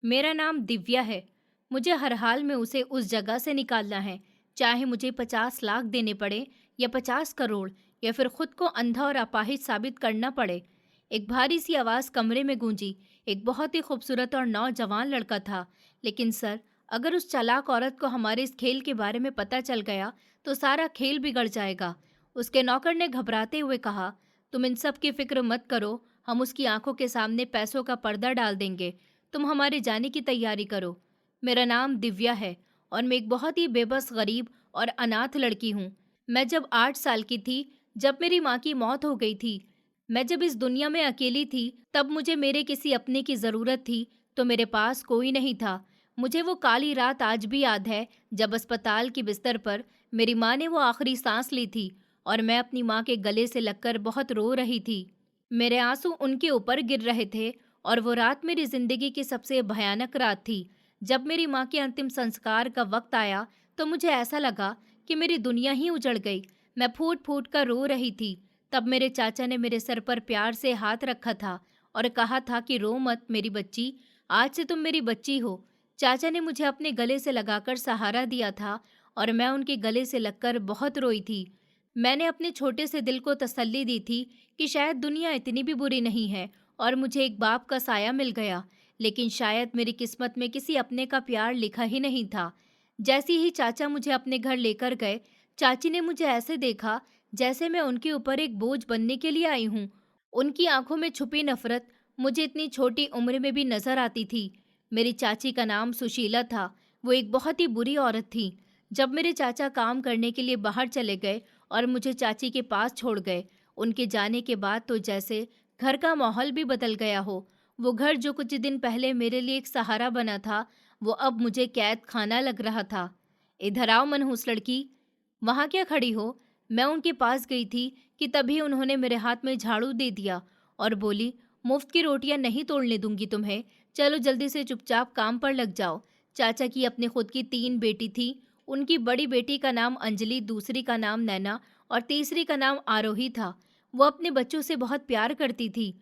मेरा नाम दिव्या है। मुझे हर हाल में उसे उस जगह से निकालना है, चाहे मुझे 50 लाख देने पड़े या 50 करोड़, या फिर खुद को अंधा और अपाहिज साबित करना पड़े। एक भारी सी आवाज़ कमरे में गूंजी। एक बहुत ही खूबसूरत और नौजवान लड़का था। लेकिन सर, अगर उस चालाक औरत को हमारे इस खेल के बारे में पता चल गया तो सारा खेल बिगड़ जाएगा। उसके नौकर ने घबराते हुए कहा, तुम इन सब की फिक्र मत करो, हम उसकी आंखों के सामने पैसों का पर्दा डाल देंगे। तुम हमारे जाने की तैयारी करो। मेरा नाम दिव्या है और मैं एक बहुत ही बेबस, गरीब और अनाथ लड़की हूँ। मैं जब 8 साल की थी, जब मेरी माँ की मौत हो गई थी, मैं जब इस दुनिया में अकेली थी, तब मुझे मेरे किसी अपने की ज़रूरत थी, तो मेरे पास कोई नहीं था। मुझे वो काली रात आज भी याद है, जब अस्पताल के बिस्तर पर मेरी माँ ने वो आखिरी सांस ली थी और मैं अपनी माँ के गले से लगकर बहुत रो रही थी। मेरे आंसू उनके ऊपर गिर रहे थे और वो रात मेरी जिंदगी की सबसे भयानक रात थी। जब मेरी माँ के अंतिम संस्कार का वक्त आया तो मुझे ऐसा लगा कि मेरी दुनिया ही उजड़ गई। मैं फूट फूट कर रो रही थी। तब मेरे चाचा ने मेरे सर पर प्यार से हाथ रखा था और कहा था कि रो मत मेरी बच्ची, आज से तुम मेरी बच्ची हो। चाचा ने मुझे अपने गले से लगाकर सहारा दिया था और मैं उनके गले से लगकर बहुत रोई थी। मैंने अपने छोटे से दिल को तसल्ली दी थी कि शायद दुनिया इतनी भी बुरी नहीं है और मुझे एक बाप का साया मिल गया। लेकिन शायद मेरी किस्मत में किसी अपने का प्यार लिखा ही नहीं था। जैसे ही चाचा मुझे अपने घर लेकर गए, चाची ने मुझे ऐसे देखा जैसे मैं उनके ऊपर एक बोझ बनने के लिए आई हूँ। उनकी आंखों में छुपी नफरत मुझे इतनी छोटी उम्र में भी नजर आती थी। मेरी चाची का नाम सुशीला था। वो एक बहुत ही बुरी औरत थी। जब मेरे चाचा काम करने के लिए बाहर चले गए और मुझे चाची के पास छोड़ गए, उनके जाने के बाद तो जैसे घर का माहौल भी बदल गया हो। वो घर जो कुछ दिन पहले मेरे लिए एक सहारा बना था, वो अब मुझे कैद खाना लग रहा था। इधर आओ मनहूस लड़की, वहाँ क्या खड़ी हो? मैं उनके पास गई थी कि तभी उन्होंने मेरे हाथ में झाड़ू दे दिया और बोली, मुफ्त की रोटियां नहीं तोड़ने दूंगी तुम्हें। चलो जल्दी से चुपचाप काम पर लग जाओ। चाचा की अपने खुद की 3 बेटी थी। उनकी बड़ी बेटी का नाम अंजलि, दूसरी का नाम नैना और तीसरी का नाम आरोही था। वो अपने बच्चों से बहुत प्यार करती थी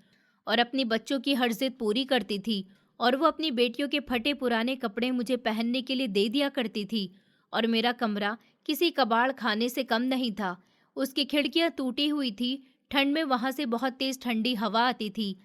और अपनी बच्चों की हर जिद पूरी करती थी। और वो अपनी बेटियों के फटे पुराने कपड़े मुझे पहनने के लिए दे दिया करती थी। और मेरा कमरा किसी कबाड़ खाने से कम नहीं था। उसकी खिड़कियां टूटी हुई थी। ठंड में वहां से बहुत तेज ठंडी हवा आती थी।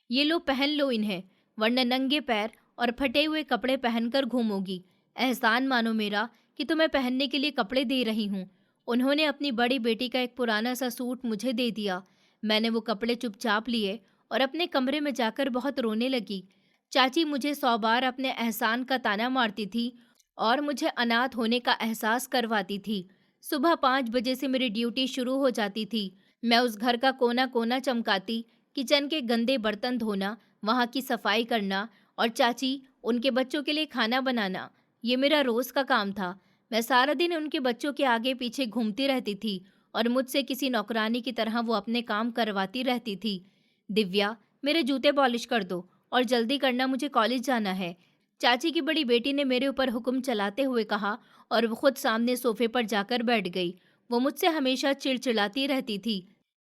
ये लो, पहन लो इन्हें, वरना नंगे पैर और फटे हुए कपड़े पहनकर घूमोगी। एहसान मानो मेरा कि तुम्हें पहनने के लिए कपड़े दे रही हूँ। उन्होंने अपनी बड़ी बेटी का एक पुराना सा सूट मुझे दे दिया। मैंने वो कपड़े चुपचाप लिए और अपने कमरे में जाकर बहुत रोने लगी। चाची मुझे 100 बार अपने एहसान का ताना मारती थी और मुझे अनाथ होने का एहसास करवाती थी। सुबह 5 बजे से मेरी ड्यूटी शुरू हो जाती थी। मैं उस घर का कोना कोना चमकाती, किचन के गंदे बर्तन धोना, वहाँ की सफाई करना और चाची उनके बच्चों के लिए खाना बनाना, ये मेरा रोज का काम था। मैं सारा दिन उनके बच्चों के आगे पीछे घूमती रहती थी और मुझसे किसी नौकरानी की तरह वो अपने काम करवाती रहती थी। दिव्या, मेरे जूते पॉलिश कर दो और जल्दी करना, मुझे कॉलेज जाना है। चाची की बड़ी बेटी ने मेरे ऊपर हुक्म चलाते हुए कहा और वो खुद सामने सोफे पर जाकर बैठ गई। वो मुझसे हमेशा चिड़चिड़ाती रहती थी।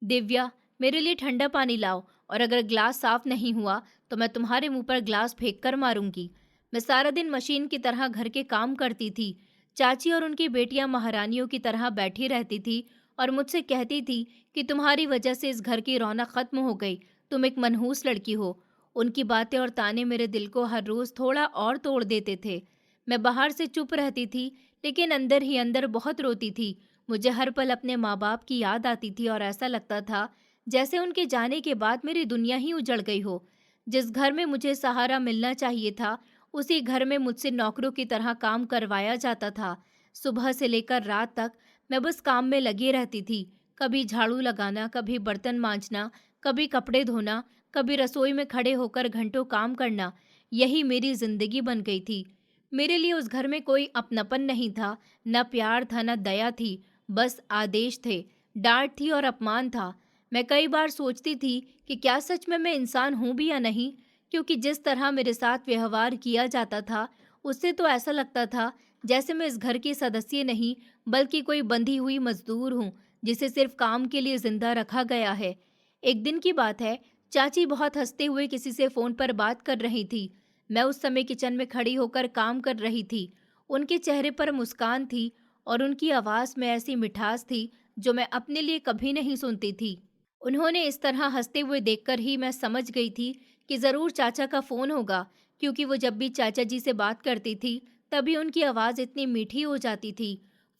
दिव्या, मेरे लिए ठंडा पानी लाओ और अगर ग्लास साफ नहीं हुआ तो मैं तुम्हारे मुंह पर ग्लास फेंक कर मारूंगी। मैं सारा दिन मशीन की तरह घर के काम करती थी। चाची और उनकी बेटियां महारानियों की तरह बैठी रहती थी और मुझसे कहती थी कि तुम्हारी वजह से इस घर की रौनक खत्म हो गई, तुम एक मनहूस लड़की हो। उनकी बातें और ताने मेरे दिल को हर रोज थोड़ा और तोड़ देते थे। मैं बाहर से चुप रहती थी, लेकिन अंदर ही अंदर बहुत रोती थी। मुझे हर पल अपने माँ बाप की याद आती थी और ऐसा लगता था जैसे उनके जाने के बाद मेरी दुनिया ही उजड़ गई हो। जिस घर में मुझे सहारा मिलना चाहिए था, उसी घर में मुझसे नौकरों की तरह काम करवाया जाता था। सुबह से लेकर रात तक मैं बस काम में लगी रहती थी। कभी झाड़ू लगाना, कभी बर्तन मांजना, कभी कपड़े धोना, कभी रसोई में खड़े होकर घंटों काम करना। यही मेरी जिंदगी बन गई थी। मेरे लिए उस घर में कोई अपनापन नहीं था, न प्यार था, न दया थी। बस आदेश थे, डांट थी और अपमान था। मैं कई बार सोचती थी कि क्या सच में मैं इंसान हूं भी या नहीं, क्योंकि जिस तरह मेरे साथ व्यवहार किया जाता था, उससे तो ऐसा लगता था जैसे मैं इस घर की सदस्य नहीं, बल्कि कोई बंधी हुई मजदूर हूँ, जिसे सिर्फ काम के लिए जिंदा रखा गया है। एक दिन की बात है, चाची बहुत हंसते हुए किसी से फोन पर बात कर रही थी। मैं उस समय किचन में खड़ी होकर काम कर रही थी। उनके चेहरे पर मुस्कान थी और उनकी आवाज़ में ऐसी मिठास थी जो मैं अपने लिए कभी नहीं सुनती थी। उन्होंने इस तरह हंसते हुए देखकर ही मैं समझ गई थी कि ज़रूर चाचा का फ़ोन होगा, क्योंकि वो जब भी चाचा जी से बात करती थी तभी उनकी आवाज़ इतनी मीठी हो जाती थी।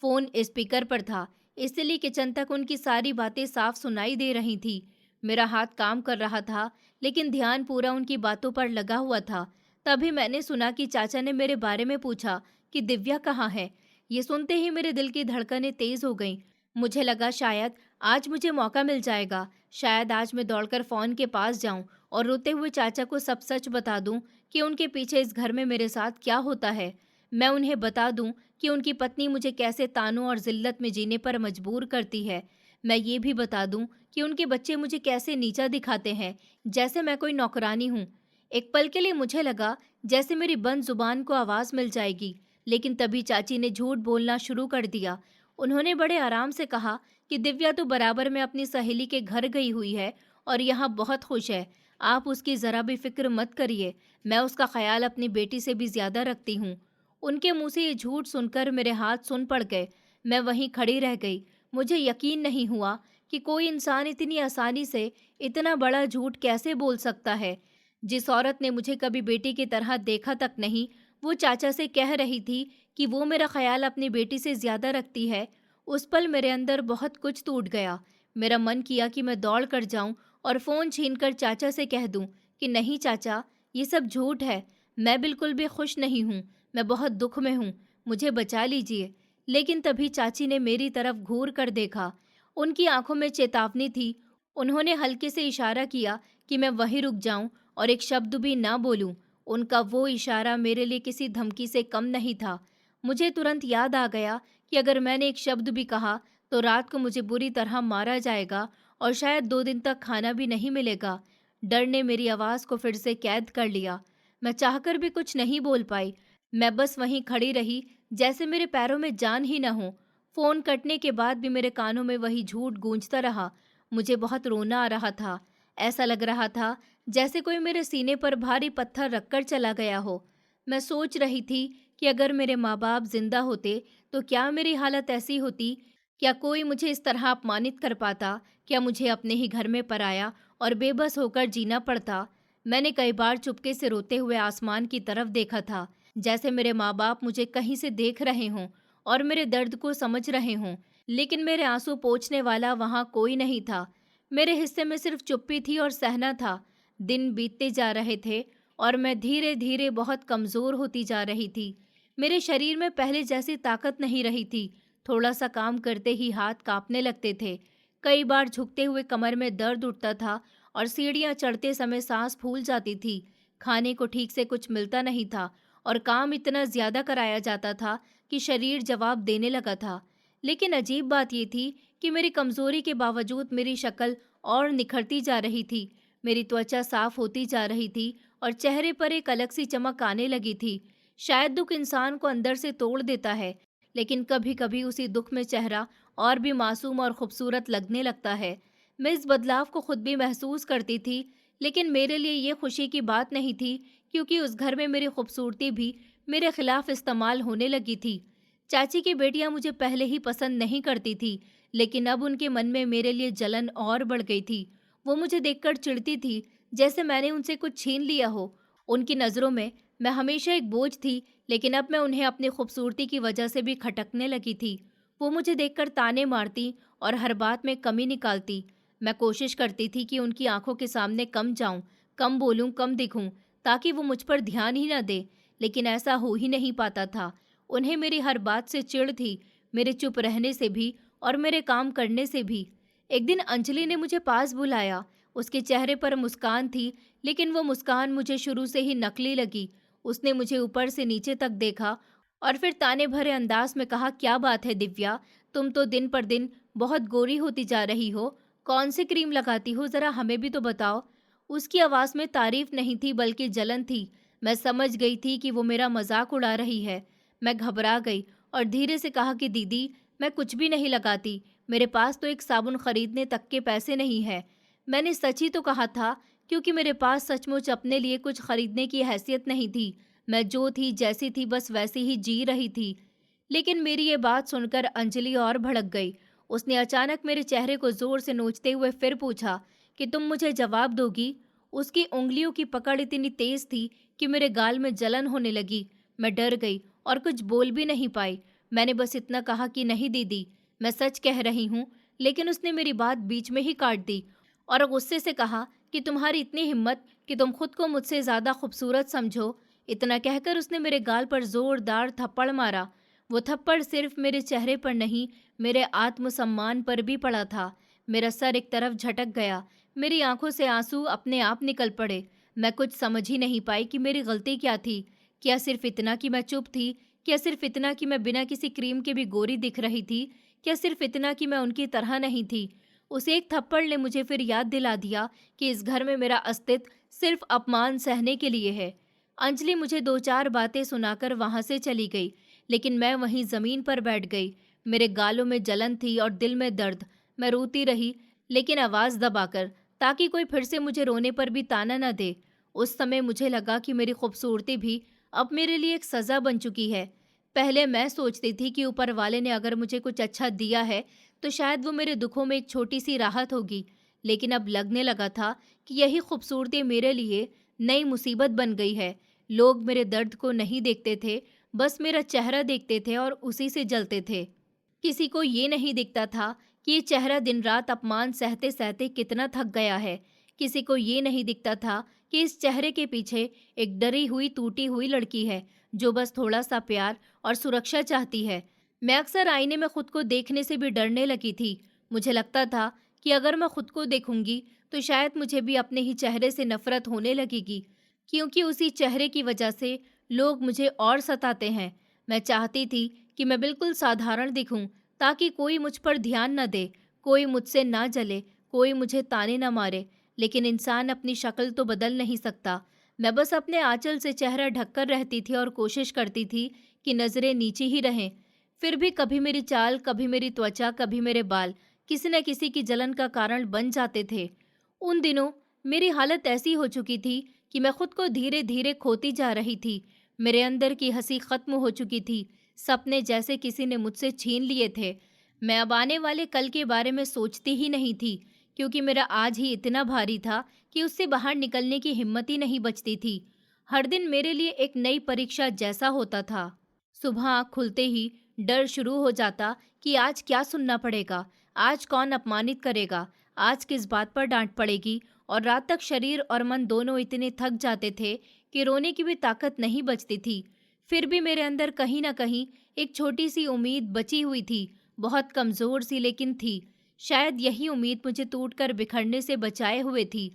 फ़ोन स्पीकर पर था, इसलिए किचन तक उनकी सारी बातें साफ सुनाई दे रही थी। मेरा हाथ काम कर रहा था, लेकिन ध्यान पूरा उनकी बातों पर लगा हुआ था। तभी मैंने सुना कि चाचा ने मेरे बारे में पूछा कि दिव्या कहाँ है। ये सुनते ही मेरे दिल की धड़कनें तेज हो गईं। मुझे लगा शायद आज मुझे मौका मिल जाएगा, शायद आज मैं दौड़कर फ़ोन के पास जाऊं और रोते हुए चाचा को सब सच बता दूं कि उनके पीछे इस घर में मेरे साथ क्या होता है। मैं उन्हें बता दूं कि उनकी पत्नी मुझे कैसे तानों और जिल्लत में जीने पर मजबूर करती है। मैं ये भी बता दूं कि उनके बच्चे मुझे कैसे नीचा दिखाते हैं, जैसे मैं कोई नौकरानी हूँ। एक पल के लिए मुझे लगा जैसे मेरी बंद जुबान को आवाज़ मिल जाएगी, लेकिन तभी चाची ने झूठ बोलना शुरू कर दिया। उन्होंने बड़े आराम से कहा कि दिव्या तो बराबर में अपनी सहेली के घर गई हुई है और यहाँ बहुत खुश है। आप उसकी ज़रा भी फिक्र मत करिए, मैं उसका ख्याल अपनी बेटी से भी ज़्यादा रखती हूँ। उनके मुंह से ये झूठ सुनकर मेरे हाथ सुन पड़ गए। मैं वहीं खड़ी रह गई। मुझे यकीन नहीं हुआ कि कोई इंसान इतनी आसानी से इतना बड़ा झूठ कैसे बोल सकता है। जिस औरत ने मुझे कभी बेटी की तरह देखा तक नहीं, वो चाचा से कह रही थी कि वो मेरा ख्याल अपनी बेटी से ज़्यादा रखती है। उस पल मेरे अंदर बहुत कुछ टूट गया। मेरा मन किया कि मैं दौड़ कर जाऊं और फ़ोन छीनकर चाचा से कह दूं कि नहीं चाचा, ये सब झूठ है। मैं बिल्कुल भी खुश नहीं हूँ, मैं बहुत दुख में हूँ, मुझे बचा लीजिए। लेकिन तभी चाची ने मेरी तरफ घूर कर देखा। उनकी आंखों में चेतावनी थी। उन्होंने हल्के से इशारा किया कि मैं वहीं रुक जाऊं और एक शब्द भी ना बोलूं। उनका वो इशारा मेरे लिए किसी धमकी से कम नहीं था। मुझे तुरंत याद आ गया कि अगर मैंने एक शब्द भी कहा तो रात को मुझे बुरी तरह मारा जाएगा और शायद 2 दिन तक खाना भी नहीं मिलेगा। डर ने मेरी आवाज़ को फिर से कैद कर लिया। मैं चाहकर भी कुछ नहीं बोल पाई। मैं बस वहीं खड़ी रही, जैसे मेरे पैरों में जान ही न हो। फ़ोन कटने के बाद भी मेरे कानों में वही झूठ गूंजता रहा। मुझे बहुत रोना आ रहा था। ऐसा लग रहा था जैसे कोई मेरे सीने पर भारी पत्थर रखकर चला गया हो। मैं सोच रही थी कि अगर मेरे माँ-बाप जिंदा होते तो क्या मेरी हालत ऐसी होती? क्या कोई मुझे इस तरह अपमानित कर पाता? क्या मुझे अपने ही घर में पराया और बेबस होकर जीना पड़ता? मैंने कई बार चुपके से रोते हुए आसमान की तरफ देखा था, जैसे मेरे माँ-बाप मुझे कहीं से देख रहे हों और मेरे दर्द को समझ रहे हों। लेकिन मेरे आंसू पोंछने वाला वहाँ कोई नहीं था। मेरे हिस्से में सिर्फ चुप्पी थी और सहना था। दिन बीतते जा रहे थे और मैं धीरे-धीरे बहुत कमज़ोर होती जा रही थी। मेरे शरीर में पहले जैसी ताकत नहीं रही थी। थोड़ा सा काम करते ही हाथ कांपने लगते थे। कई बार झुकते हुए कमर में दर्द उठता था और सीढ़ियाँ चढ़ते समय सांस फूल जाती थी। खाने को ठीक से कुछ मिलता नहीं था और काम इतना ज़्यादा कराया जाता था कि शरीर जवाब देने लगा था। लेकिन अजीब बात ये थी कि मेरी कमज़ोरी के बावजूद मेरी शक्ल और निखरती जा रही थी। मेरी त्वचा साफ होती जा रही थी और चेहरे पर एक अलग सी चमक आने लगी थी। शायद दुख इंसान को अंदर से तोड़ देता है, लेकिन कभी-कभी उसी दुख में चेहरा और भी मासूम और खूबसूरत लगने लगता है। मैं इस बदलाव को खुद भी महसूस करती थी, लेकिन मेरे लिए ये खुशी की बात नहीं थी, क्योंकि उस घर में मेरी खूबसूरती भी मेरे खिलाफ इस्तेमाल होने लगी थी। चाची की बेटियां मुझे पहले ही पसंद नहीं करती थी, लेकिन अब उनके मन में मेरे लिए जलन और बढ़ गई थी। वो मुझे देखकर चिढ़ती थी, जैसे मैंने उनसे कुछ छीन लिया हो। उनकी नज़रों में मैं हमेशा एक बोझ थी, लेकिन अब मैं उन्हें अपनी खूबसूरती की वजह से भी खटकने लगी थी। वो मुझे देखकर ताने मारती और हर बात में कमी निकालती। मैं कोशिश करती थी कि उनकी आंखों के सामने कम जाऊं, कम बोलूं, कम दिखूं, ताकि वो मुझ पर ध्यान ही न दे, लेकिन ऐसा हो ही नहीं पाता था। उन्हें मेरी हर बात से चिढ़ थी, मेरे चुप रहने से भी और मेरे काम करने से भी। एक दिन अंजलि ने मुझे पास बुलाया। उसके चेहरे पर मुस्कान थी, लेकिन वो मुस्कान मुझे शुरू से ही नकली लगी। उसने मुझे ऊपर से नीचे तक देखा और फिर ताने भरे अंदाज में कहा, क्या बात है दिव्या, तुम तो दिन पर दिन बहुत गोरी होती जा रही हो। कौन सी क्रीम लगाती हो, जरा हमें भी तो बताओ। उसकी आवाज़ में तारीफ नहीं थी बल्कि जलन थी। मैं समझ गई थी कि वो मेरा मजाक उड़ा रही है। मैं घबरा गई और धीरे से कहा कि दीदी, मैं कुछ भी नहीं लगाती, मेरे पास तो एक साबुन खरीदने तक के पैसे नहीं है। मैंने सच ही तो कहा था क्योंकि मेरे पास सचमुच अपने लिए कुछ खरीदने की हैसियत नहीं थी। मैं जो थी जैसी थी बस वैसी ही जी रही थी। लेकिन मेरी ये बात सुनकर अंजलि और भड़क गई। उसने अचानक मेरे चेहरे को जोर से नोचते हुए फिर पूछा कि तुम मुझे जवाब दोगी। उसकी उंगलियों की पकड़ इतनी तेज थी कि मेरे गाल में जलन होने लगी। मैं डर गई और कुछ बोल भी नहीं पाई। मैंने बस इतना कहा कि नहीं दीदी, मैं सच कह रही हूँ। लेकिन उसने मेरी बात बीच में ही काट दी और गुस्से से कहा कि तुम्हारी इतनी हिम्मत कि तुम खुद को मुझसे ज्यादा खूबसूरत समझो। इतना कहकर उसने मेरे गाल पर जोरदार थप्पड़ मारा। वो थप्पड़ सिर्फ मेरे चेहरे पर नहीं, मेरे आत्मसम्मान पर भी पड़ा था। मेरा सर एक तरफ झटक गया। मेरी आंखों से आंसू अपने आप निकल पड़े। मैं कुछ समझ ही नहीं पाई कि मेरी गलती क्या थी। क्या सिर्फ इतना कि मैं चुप थी? क्या सिर्फ इतना कि मैं बिना किसी क्रीम के भी गोरी दिख रही थी? क्या सिर्फ इतना कि मैं उनकी तरह नहीं थी? उस एक थप्पड़ ने मुझे फिर याद दिला दिया कि इस घर में मेरा अस्तित्व सिर्फ अपमान सहने के लिए है। अंजलि मुझे दो चार बातें सुनाकर वहां से चली गई, लेकिन मैं वहीं जमीन पर बैठ गई। मेरे गालों में जलन थी और दिल में दर्द। मैं रोती रही, लेकिन आवाज दबाकर, ताकि कोई फिर से मुझे रोने पर भी ताना न दे। उस समय मुझे लगा कि मेरी खूबसूरती भी अब मेरे लिए एक सजा बन चुकी है। पहले मैं सोचती थी कि ऊपर वाले ने अगर मुझे कुछ अच्छा दिया है तो शायद वो मेरे दुखों में एक छोटी सी राहत होगी। लेकिन अब लगने लगा था कि यही खूबसूरती मेरे लिए नई मुसीबत बन गई है। लोग मेरे दर्द को नहीं देखते थे, बस मेरा चेहरा देखते थे और उसी से जलते थे। किसी को ये नहीं दिखता था कि ये चेहरा दिन रात अपमान सहते सहते कितना थक गया है। किसी को ये नहीं दिखता था कि इस चेहरे के पीछे एक डरी हुई टूटी हुई लड़की है जो बस थोड़ा सा प्यार और सुरक्षा चाहती है। मैं अक्सर आईने में खुद को देखने से भी डरने लगी थी। मुझे लगता था कि अगर मैं खुद को देखूंगी तो शायद मुझे भी अपने ही चेहरे से नफरत होने लगेगी, क्योंकि उसी चेहरे की वजह से लोग मुझे और सताते हैं। मैं चाहती थी कि मैं बिल्कुल साधारण दिखूं, ताकि कोई मुझ पर ध्यान न दे, कोई मुझसे ना जले, कोई मुझे ताने न मारे। लेकिन इंसान अपनी शक्ल तो बदल नहीं सकता। मैं बस अपने आंचल से चेहरा ढककर रहती थी और कोशिश करती थी कि नजरें नीचे ही रहें। फिर भी कभी मेरी चाल, कभी मेरी त्वचा, कभी मेरे बाल किसी न किसी की जलन का कारण बन जाते थे। उन दिनों मेरी हालत ऐसी हो चुकी थी कि मैं खुद को धीरे धीरे खोती जा रही थी। मेरे अंदर की हंसी खत्म हो चुकी थी। सपने जैसे किसी ने मुझसे छीन लिए थे। मैं अब आने वाले कल के बारे में सोचती ही नहीं थी, क्योंकि मेरा आज ही इतना भारी था कि उससे बाहर निकलने की हिम्मत ही नहीं बचती थी। हर दिन मेरे लिए एक नई परीक्षा जैसा होता था। सुबह आँख खुलते ही डर शुरू हो जाता कि आज क्या सुनना पड़ेगा, आज कौन अपमानित करेगा, आज किस बात पर डांट पड़ेगी। और रात तक शरीर और मन दोनों इतने थक जाते थे कि रोने की भी ताकत नहीं बचती थी। फिर भी मेरे अंदर कहीं ना कहीं एक छोटी सी उम्मीद बची हुई थी, बहुत कमजोर सी लेकिन थी। शायद यही उम्मीद मुझे टूटकर बिखरने से बचाए हुए थी।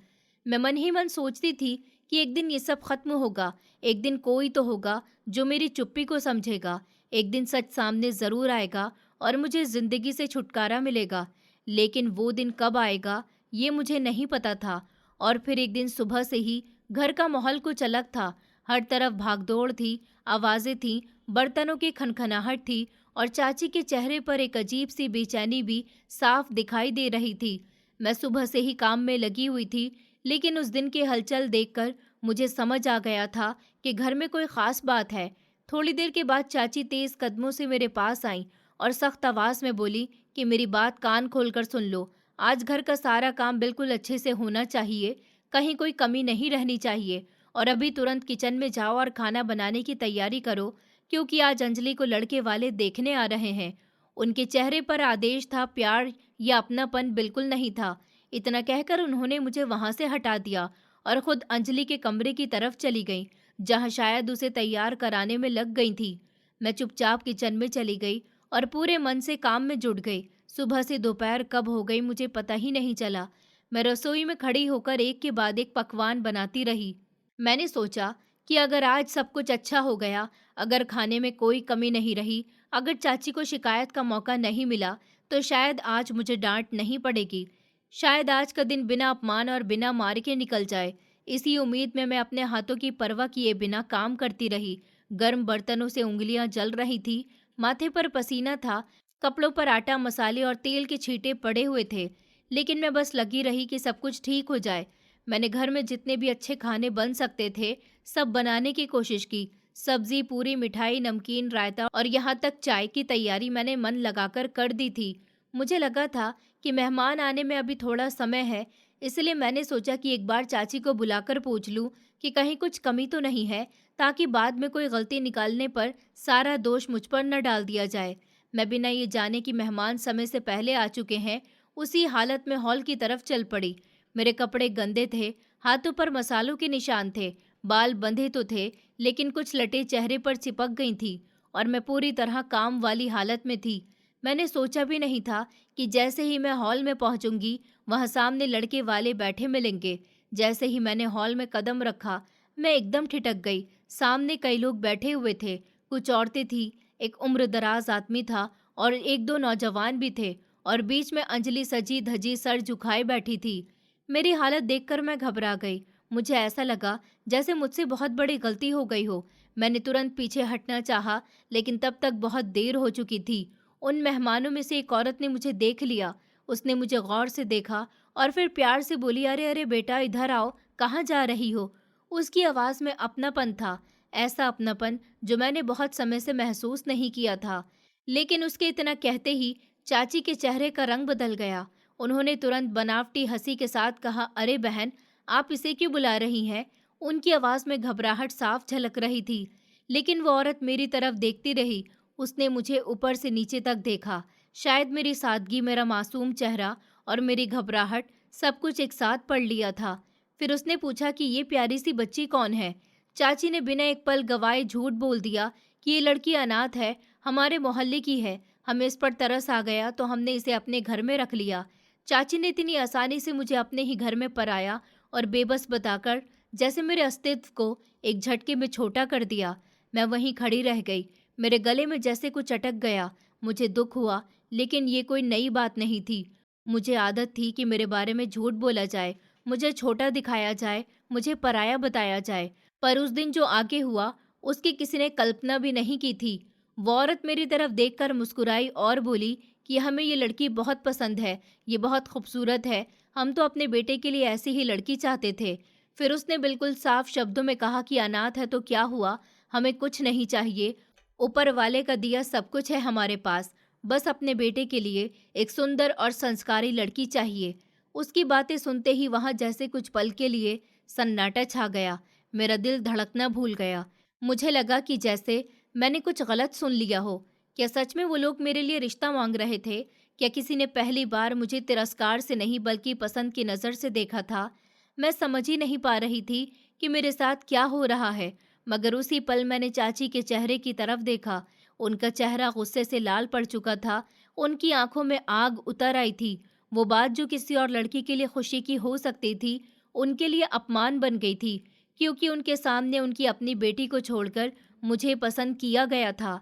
मैं मन ही मन सोचती थी कि एक दिन ये सब खत्म होगा। एक दिन कोई तो होगा जो मेरी चुप्पी को समझेगा। एक दिन सच सामने जरूर आएगा और मुझे जिंदगी से छुटकारा मिलेगा। लेकिन वो दिन कब आएगा ये मुझे नहीं पता था। और फिर एक दिन सुबह से ही घर का माहौल कुछ अलग था। हर तरफ भागदौड़ थी, आवाजें थीं, बर्तनों की खनखनाहट थी और चाची के चेहरे पर एक अजीब सी बेचैनी भी साफ दिखाई दे रही थी। मैं सुबह से ही काम में लगी हुई थी, लेकिन उस दिन की हलचल देखकर मुझे समझ आ गया था कि घर में कोई खास बात है। थोड़ी देर के बाद चाची तेज कदमों से मेरे पास आई और सख्त आवाज में बोली कि मेरी बात कान खोलकर सुन लो। आज घर का सारा काम बिल्कुल अच्छे से होना चाहिए, कहीं कोई कमी नहीं रहनी चाहिए। और अभी तुरंत किचन में जाओ और खाना बनाने की तैयारी करो, क्योंकि आज अंजलि को लड़के वाले देखने आ रहे हैं। उनके चेहरे पर आदेश था, प्यार या अपनापन बिल्कुल नहीं था। इतना कहकर उन्होंने मुझे वहां से हटा दिया और खुद अंजलि के कमरे की तरफ चली गई, जहां शायद उसे तैयार कराने में लग गई थी। मैं चुपचाप किचन में चली गई और पूरे मन से काम में जुट गई। सुबह से दोपहर कब हो गई मुझे पता ही नहीं चला। मैं रसोई में खड़ी होकर एक के बाद एक पकवान बनाती रही। मैंने सोचा कि अगर आज सब कुछ अच्छा हो गया, अगर खाने में कोई कमी नहीं रही, अगर चाची को शिकायत का मौका नहीं मिला, तो शायद आज मुझे डांट नहीं पड़ेगी। शायद आज का दिन बिना अपमान और बिना मार के निकल जाए। इसी उम्मीद में मैं अपने हाथों की परवाह किए बिना काम करती रही। गर्म बर्तनों से उंगलियां जल रही थी, माथे पर पसीना था, कपड़ों पर आटा, मसाले और तेल के छींटे पड़े हुए थे। लेकिन मैं बस लगी रही कि सब कुछ ठीक हो जाए। मैंने घर में जितने भी अच्छे खाने बन सकते थे, सब बनाने की कोशिश की। सब्जी, पूरी, मिठाई, नमकीन, रायता और यहाँ तक चाय की तैयारी मैंने मन लगाकर कर दी थी। मुझे लगा था कि मेहमान आने में अभी थोड़ा समय है, इसलिए मैंने सोचा कि एक बार चाची को बुलाकर पूछ लूँ कि कहीं कुछ कमी तो नहीं है, ताकि बाद में कोई गलती निकालने पर सारा दोष मुझ पर न डाल दिया जाए। मैं बिना ये जाने कि मेहमान समय से पहले आ चुके हैं, उसी हालत में हॉल की तरफ चल पड़ी। मेरे कपड़े गंदे थे, हाथों पर मसालों के निशान थे, बाल बंधे तो थे, लेकिन कुछ लटें चेहरे पर चिपक गई थीं और मैं पूरी तरह काम वाली हालत में थी। मैंने सोचा भी नहीं था कि जैसे ही मैं हॉल में पहुंचूंगी, वहां सामने लड़के वाले बैठे मिलेंगे। जैसे ही मैंने हॉल में कदम रखा, मैं एकदम ठिठक गई। सामने कई लोग बैठे हुए थे, कुछ औरतें थीं, एक उम्रदराज आदमी था और एक दो नौजवान भी थे, और बीच में अंजलि सजी धजी सर झुकाए बैठी थी। मेरी हालत देखकर मैं घबरा गई। मुझे ऐसा लगा जैसे मुझसे बहुत बड़ी गलती हो गई हो। मैंने तुरंत पीछे हटना चाहा, लेकिन तब तक बहुत देर हो चुकी थी। उन मेहमानों में से एक औरत ने मुझे देख लिया। उसने मुझे गौर से देखा और फिर प्यार से बोली, अरे अरे बेटा, इधर आओ, कहाँ जा रही हो? उसकी आवाज़ में अपनापन था, ऐसा अपनापन जो मैंने बहुत समय से महसूस नहीं किया था। लेकिन उसके इतना कहते ही चाची के चेहरे का रंग बदल गया। उन्होंने तुरंत बनावटी हंसी के साथ कहा, अरे बहन, आप इसे क्यों बुला रही हैं? उनकी आवाज़ में घबराहट साफ झलक रही थी। लेकिन वो औरत मेरी तरफ देखती रही। उसने मुझे ऊपर से नीचे तक देखा। शायद मेरी सादगी, मेरा मासूम चेहरा और मेरी घबराहट सब कुछ एक साथ पढ़ लिया था। फिर उसने पूछा कि ये प्यारी सी बच्ची कौन है? चाची ने बिना एक पल गवाए झूठ बोल दिया कि ये लड़की अनाथ है, हमारे मोहल्ले की है। हमें इस पर तरस आ गया तो हमने इसे अपने घर में रख लिया। चाची ने इतनी आसानी से मुझे अपने ही घर में पराया और बेबस बताकर जैसे मेरे अस्तित्व को एक झटके में छोटा कर दिया। मैं वहीं खड़ी रह गई। मेरे गले में जैसे कुछ अटक गया। मुझे दुख हुआ, लेकिन ये कोई नई बात नहीं थी। मुझे आदत थी कि मेरे बारे में झूठ बोला जाए, मुझे छोटा दिखाया जाए, मुझे पराया बताया जाए। पर उस दिन जो आगे हुआ, उसकी किसी ने कल्पना भी नहीं की थी। वो औरत मेरी तरफ देखकर मुस्कुराई और बोली कि हमें ये लड़की बहुत पसंद है, ये बहुत खूबसूरत है। हम तो अपने बेटे के लिए ऐसी ही लड़की चाहते थे। फिर उसने बिल्कुल साफ शब्दों में कहा कि अनाथ है तो क्या हुआ, हमें कुछ नहीं चाहिए। ऊपर वाले का दिया सब कुछ है हमारे पास। बस अपने बेटे के लिए एक सुंदर और संस्कारी लड़की चाहिए। उसकी बातें सुनते ही वहां जैसे कुछ पल के लिए सन्नाटा छा गया। मेरा दिल धड़कना भूल गया। मुझे लगा कि जैसे मैंने कुछ गलत सुन लिया हो। क्या सच में वो लोग मेरे लिए रिश्ता मांग रहे थे? क्या किसी ने पहली बार मुझे तिरस्कार से नहीं बल्कि पसंद की नज़र से देखा था? मैं समझ ही नहीं पा रही थी कि मेरे साथ क्या हो रहा है। मगर उसी पल मैंने चाची के चेहरे की तरफ देखा। उनका चेहरा गुस्से से लाल पड़ चुका था। उनकी आंखों में आग उतर आई थी। वो बात जो किसी और लड़की के लिए खुशी की हो सकती थी, उनके लिए अपमान बन गई थी, क्योंकि उनके सामने उनकी अपनी बेटी को छोड़कर मुझे पसंद किया गया था।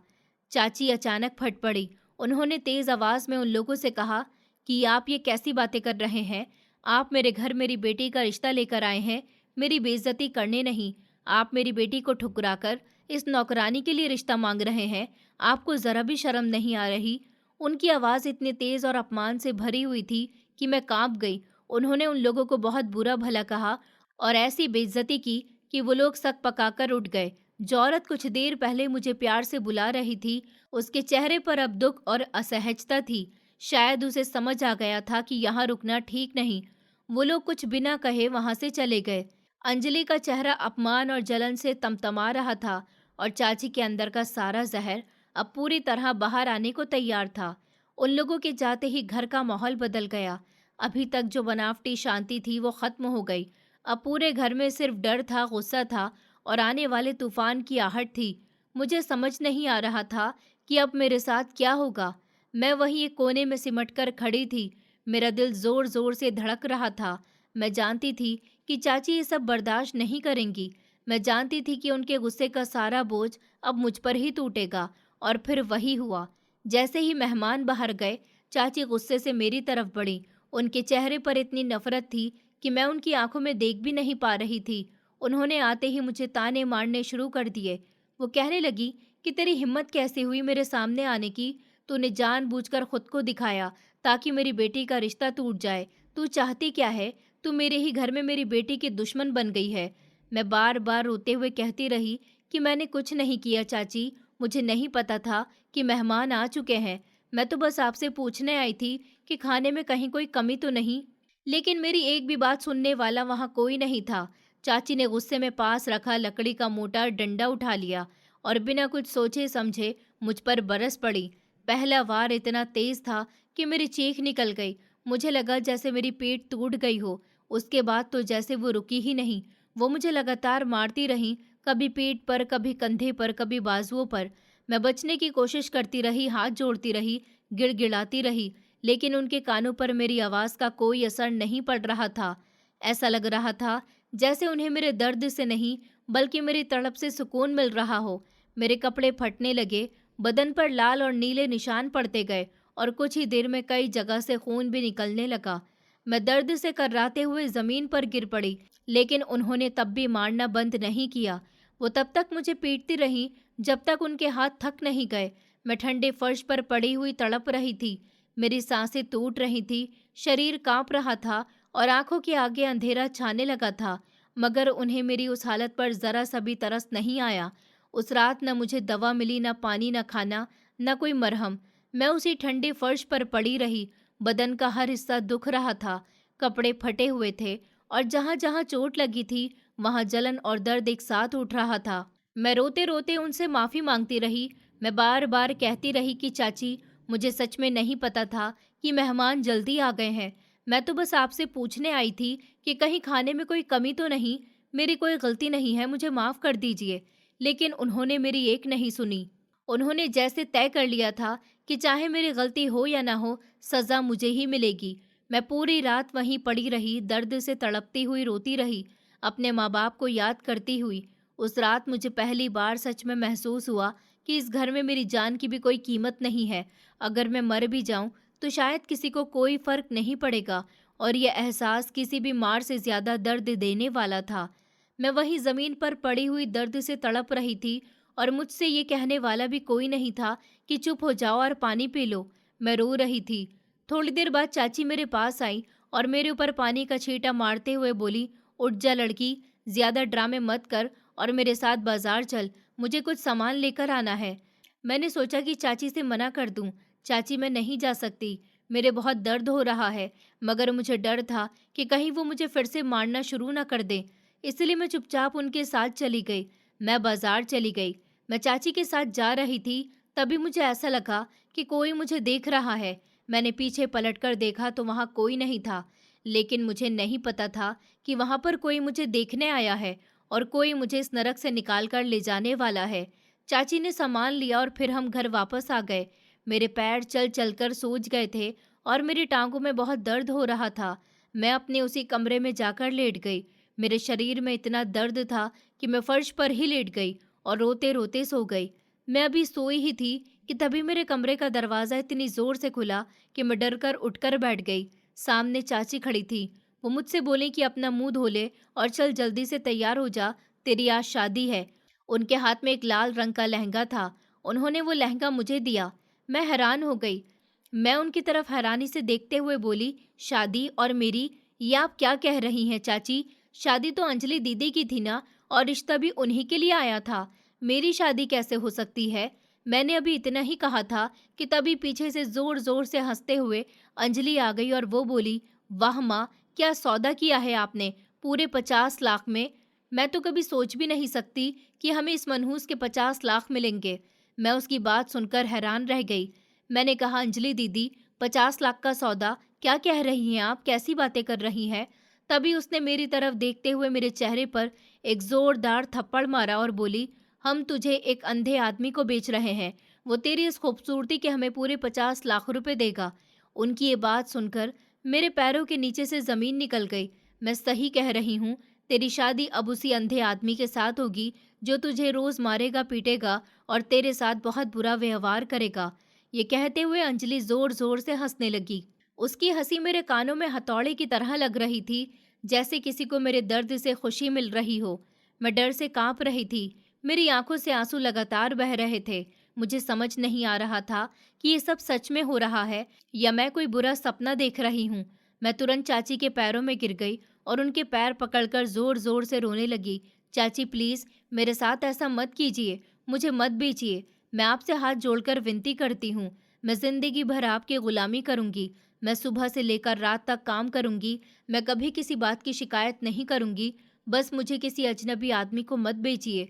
चाची अचानक फट पड़ी। उन्होंने तेज आवाज में उन लोगों से कहा कि आप ये कैसी बातें कर रहे हैं? आप मेरे घर मेरी बेटी का रिश्ता लेकर आए हैं, मेरी बेइज्जती करने नहीं। आप मेरी बेटी को ठुकराकर इस नौकरानी के लिए रिश्ता मांग रहे हैं। आपको जरा भी शर्म नहीं आ रही? उनकी आवाज इतनी तेज और अपमान से भरी हुई थी कि मैं कांप गई। उन्होंने उन लोगों को बहुत बुरा भला कहा और ऐसी बेइज्जती की कि वो लोग सक पकाकर उठ गए। जो औरत कुछ देर पहले मुझे प्यार से बुला रही थी, उसके चेहरे पर अब दुख और असहजता थी। शायद उसे समझ आ गया था कि यहाँ रुकना ठीक नहीं। वो लोग कुछ बिना कहे वहां से चले गए। अंजलि का चेहरा अपमान और जलन से तमतमा रहा था और चाची के अंदर का सारा जहर अब पूरी तरह बाहर आने को तैयार था। उन लोगों के जाते ही घर का माहौल बदल गया। अभी तक जो बनावटी शांति थी वो खत्म हो गई। अब पूरे घर में सिर्फ डर था, गुस्सा था और आने वाले तूफान की आहट थी। मुझे समझ नहीं आ रहा था कि अब मेरे साथ क्या होगा। मैं वहीं एक कोने में सिमटकर खड़ी थी। मेरा दिल जोर जोर से धड़क रहा था। मैं जानती थी कि चाची ये सब बर्दाश्त नहीं करेंगी। मैं जानती थी कि उनके गुस्से का सारा बोझ अब मुझ पर ही टूटेगा। और फिर वही हुआ। जैसे ही मेहमान बाहर गए, चाची गुस्से से मेरी तरफ बढ़ी। उनके चेहरे पर इतनी नफरत थी कि मैं उनकी आंखों में देख भी नहीं पा रही थी। उन्होंने आते ही मुझे ताने मारने शुरू कर दिए। वो कहने लगी कि तेरी हिम्मत कैसे हुई मेरे सामने आने की? तूने जानबूझकर खुद को दिखाया ताकि मेरी बेटी का रिश्ता टूट जाए। तू चाहती क्या है? तू मेरे ही घर में मेरी बेटी की दुश्मन बन गई है। मैं बार बार रोते हुए कहती रही कि मैंने कुछ नहीं किया चाची, मुझे नहीं पता था कि मेहमान आ चुके हैं। मैं तो बस आपसे पूछने आई थी कि खाने में कहीं कोई कमी तो नहीं। लेकिन मेरी एक भी बात सुनने वाला वहां कोई नहीं था। चाची ने गुस्से में पास रखा लकड़ी का मोटा डंडा उठा लिया और बिना कुछ सोचे समझे मुझ पर बरस पड़ी। पहला वार इतना तेज था कि मेरी चीख निकल गई। मुझे लगा जैसे मेरी पीठ टूट गई हो। उसके बाद तो जैसे वो रुकी ही नहीं। वो मुझे लगातार मारती रही, कभी पीठ पर, कभी कंधे पर, कभी बाजुओं पर। मैं बचने की कोशिश करती रही, हाथ जोड़ती रही, गिड़गिड़ाती रही, लेकिन उनके कानों पर मेरी आवाज़ का कोई असर नहीं पड़ रहा था। ऐसा लग रहा था जैसे उन्हें मेरे दर्द से नहीं, बल्कि मेरी तड़प से सुकून मिल रहा हो। मेरे कपड़े फटने लगे, बदन पर लाल और नीले निशान पड़ते गए और कुछ ही देर में कई जगह से खून भी निकलने लगा। मैं दर्द से कर्राते हुए ज़मीन पर गिर पड़ी, लेकिन उन्होंने तब भी मारना बंद नहीं किया। वो तब तक मुझे पीटती रहीं जब तक उनके हाथ थक नहीं गए। मैं ठंडे फर्श पर पड़ी हुई तड़प रही थी। मेरी सांसें टूट रही थी, शरीर कांप रहा था और आंखों के आगे अंधेरा छाने लगा था। मगर उन्हें मेरी उस हालत पर जरा सा भी तरस नहीं आया। उस रात न मुझे दवा मिली, न पानी, न खाना, न कोई मरहम। मैं उसी ठंडे फर्श पर पड़ी रही। बदन का हर हिस्सा दुख रहा था, कपड़े फटे हुए थे और जहां जहां चोट लगी थी वहां जलन और दर्द एक साथ उठ रहा था। मैं रोते रोते उनसे माफी मांगती रही। मैं बार बार कहती रही कि चाची, मुझे सच में नहीं पता था कि मेहमान जल्दी आ गए हैं। मैं तो बस आपसे पूछने आई थी कि कहीं खाने में कोई कमी तो नहीं। मेरी कोई गलती नहीं है, मुझे माफ कर दीजिए। लेकिन उन्होंने मेरी एक नहीं सुनी। उन्होंने जैसे तय कर लिया था कि चाहे मेरी गलती हो या ना हो, सजा मुझे ही मिलेगी। मैं पूरी रात वहीं पड़ी रही, दर्द से तड़पती हुई रोती रही, अपने माँ बाप को याद करती हुई। उस रात मुझे पहली बार सच में महसूस हुआ कि इस घर में मेरी जान की भी कोई कीमत नहीं है। अगर मैं मर भी जाऊं तो शायद किसी को कोई फर्क नहीं पड़ेगा, और यह एहसास किसी भी मार से ज्यादा दर्द देने वाला था। मैं वहीं जमीन पर पड़ी हुई दर्द से तड़प रही थी और मुझसे ये कहने वाला भी कोई नहीं था कि चुप हो जाओ और पानी पी लो। मैं रो रही थी। थोड़ी देर बाद चाची मेरे पास आई और मेरे ऊपर पानी का छींटा मारते हुए बोली, उठ जा लड़की, ज्यादा ड्रामे मत कर और मेरे साथ बाजार चल, मुझे कुछ सामान लेकर आना है। मैंने सोचा कि चाची से मना कर दूं। चाची, मैं नहीं जा सकती, मेरे बहुत दर्द हो रहा है। मगर मुझे डर था कि कहीं वो मुझे फिर से मारना शुरू ना कर दे, इसलिए मैं चुपचाप उनके साथ चली गई। मैं बाजार चली गई। मैं चाची के साथ जा रही थी, तभी मुझे ऐसा लगा कि कोई मुझे देख रहा है। मैंने पीछे पलटकर देखा तो वहां कोई नहीं था, लेकिन मुझे नहीं पता था कि वहां पर कोई मुझे देखने आया है और कोई मुझे इस नरक से निकाल कर ले जाने वाला है। चाची ने सामान लिया और फिर हम घर वापस आ गए। मेरे पैर चल चलकर सूज गए थे और मेरी टांगों में बहुत दर्द हो रहा था। मैं अपने उसी कमरे में जाकर लेट गई। मेरे शरीर में इतना दर्द था कि मैं फर्श पर ही लेट गई और रोते रोते सो गई। मैं अभी सोई ही थी कि तभी मेरे कमरे का दरवाज़ा इतनी ज़ोर से खुला कि मैं डरकर उठकर बैठ गई। सामने चाची खड़ी थी। वो मुझसे बोली कि अपना मुंह धो ले और चल जल्दी से तैयार हो जा, तेरी आज शादी है। उनके हाथ में एक लाल रंग का लहंगा था। उन्होंने वो लहंगा मुझे दिया। मैं हैरान हो गई। मैं उनकी तरफ हैरानी से देखते हुए बोली, शादी और मेरी, ये आप क्या कह रही हैं चाची? शादी तो अंजलि दीदी की थी ना, और रिश्ता भी उन्हीं के लिए आया था। मेरी शादी कैसे हो सकती है? मैंने अभी इतना ही कहा था कि तभी पीछे से जोर जोर से हंसते हुए अंजलि आ गई और वो बोली, वाह माँ, क्या सौदा किया है आपने, पूरे 50 लाख में। मैं तो कभी सोच भी नहीं सकती कि हमें इस मनहूस के 50 लाख मिलेंगे। मैं उसकी बात सुनकर हैरान रह गई। मैंने कहा, अंजलि दीदी, 50 लाख का सौदा? क्या कह रही हैं आप, कैसी बातें कर रही हैं? तभी उसने मेरी तरफ देखते हुए मेरे चेहरे पर एक जोरदार थप्पड़ मारा और बोली, हम तुझे एक अंधे आदमी को बेच रहे हैं। वो तेरी इस खूबसूरती के हमें पूरे 50 लाख रुपए देगा। उनकी ये बात सुनकर मेरे पैरों के नीचे से जमीन निकल गई। मैं सही कह रही हूँ, तेरी शादी अब उसी अंधे आदमी के साथ होगी जो तुझे रोज मारेगा, पीटेगा और तेरे साथ बहुत बुरा व्यवहार करेगा। ये कहते हुए अंजलि जोर जोर से हंसने लगी। उसकी हंसी मेरे कानों में हथौड़े की तरह लग रही थी, जैसे किसी को मेरे दर्द से खुशी मिल रही हो। मैं डर से कांप रही थी। मेरी आंखों से आंसू लगातार बह रहे थे। मुझे समझ नहीं आ रहा था कि ये सब सच में हो रहा है या मैं कोई बुरा सपना देख रही हूँ। मैं तुरंत चाची के पैरों में गिर गई और उनके पैर पकड़कर जोर जोर से रोने लगी। चाची प्लीज मेरे साथ ऐसा मत कीजिए, मुझे मत बेचिए। मैं आपसे हाथ जोड़कर विनती करती हूँ। मैं जिंदगी भर आपकी गुलामी करूंगी। मैं सुबह से लेकर रात तक काम करूंगी। मैं कभी किसी बात की शिकायत नहीं करूंगी। बस मुझे किसी अजनबी आदमी को मत बेचिए।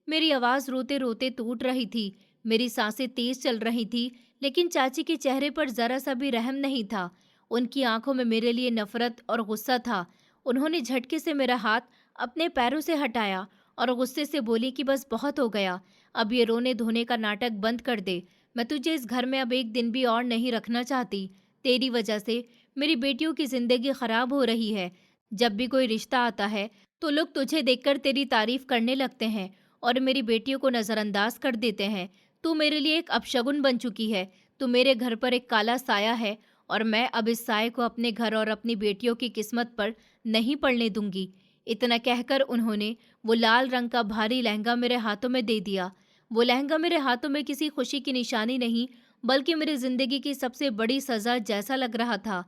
मेरी आवाज़ रोते रोते टूट रही थी। मेरी सांसें तेज चल रही थी, लेकिन चाची के चेहरे पर जरा सा भी रहम नहीं था। उनकी आंखों में मेरे लिए नफरत और गुस्सा था। उन्होंने झटके से मेरा हाथ अपने पैरों से हटाया और गुस्से से बोली कि बस बहुत हो गया, अब ये रोने धोने का नाटक बंद कर दे। मैं तुझे इस घर में अब एक दिन भी और नहीं रखना चाहती। तेरी वजह से मेरी बेटियों की जिंदगी खराब हो रही है। जब भी कोई रिश्ता आता है तो लोग तुझे देखकर तेरी तारीफ करने लगते हैं और मेरी बेटियों को नज़रअंदाज कर देते हैं। तू मेरे लिए एक अपशगुन बन चुकी है। तू मेरे घर पर एक काला साया है और मैं अब इस साये को अपने घर और अपनी बेटियों की किस्मत पर नहीं पड़ने दूंगी। इतना कहकर उन्होंने वो लाल रंग का भारी लहंगा मेरे हाथों में दे दिया। वो लहंगा मेरे हाथों में किसी खुशी की निशानी नहीं, बल्कि मेरी जिंदगी की सबसे बड़ी सजा जैसा लग रहा था।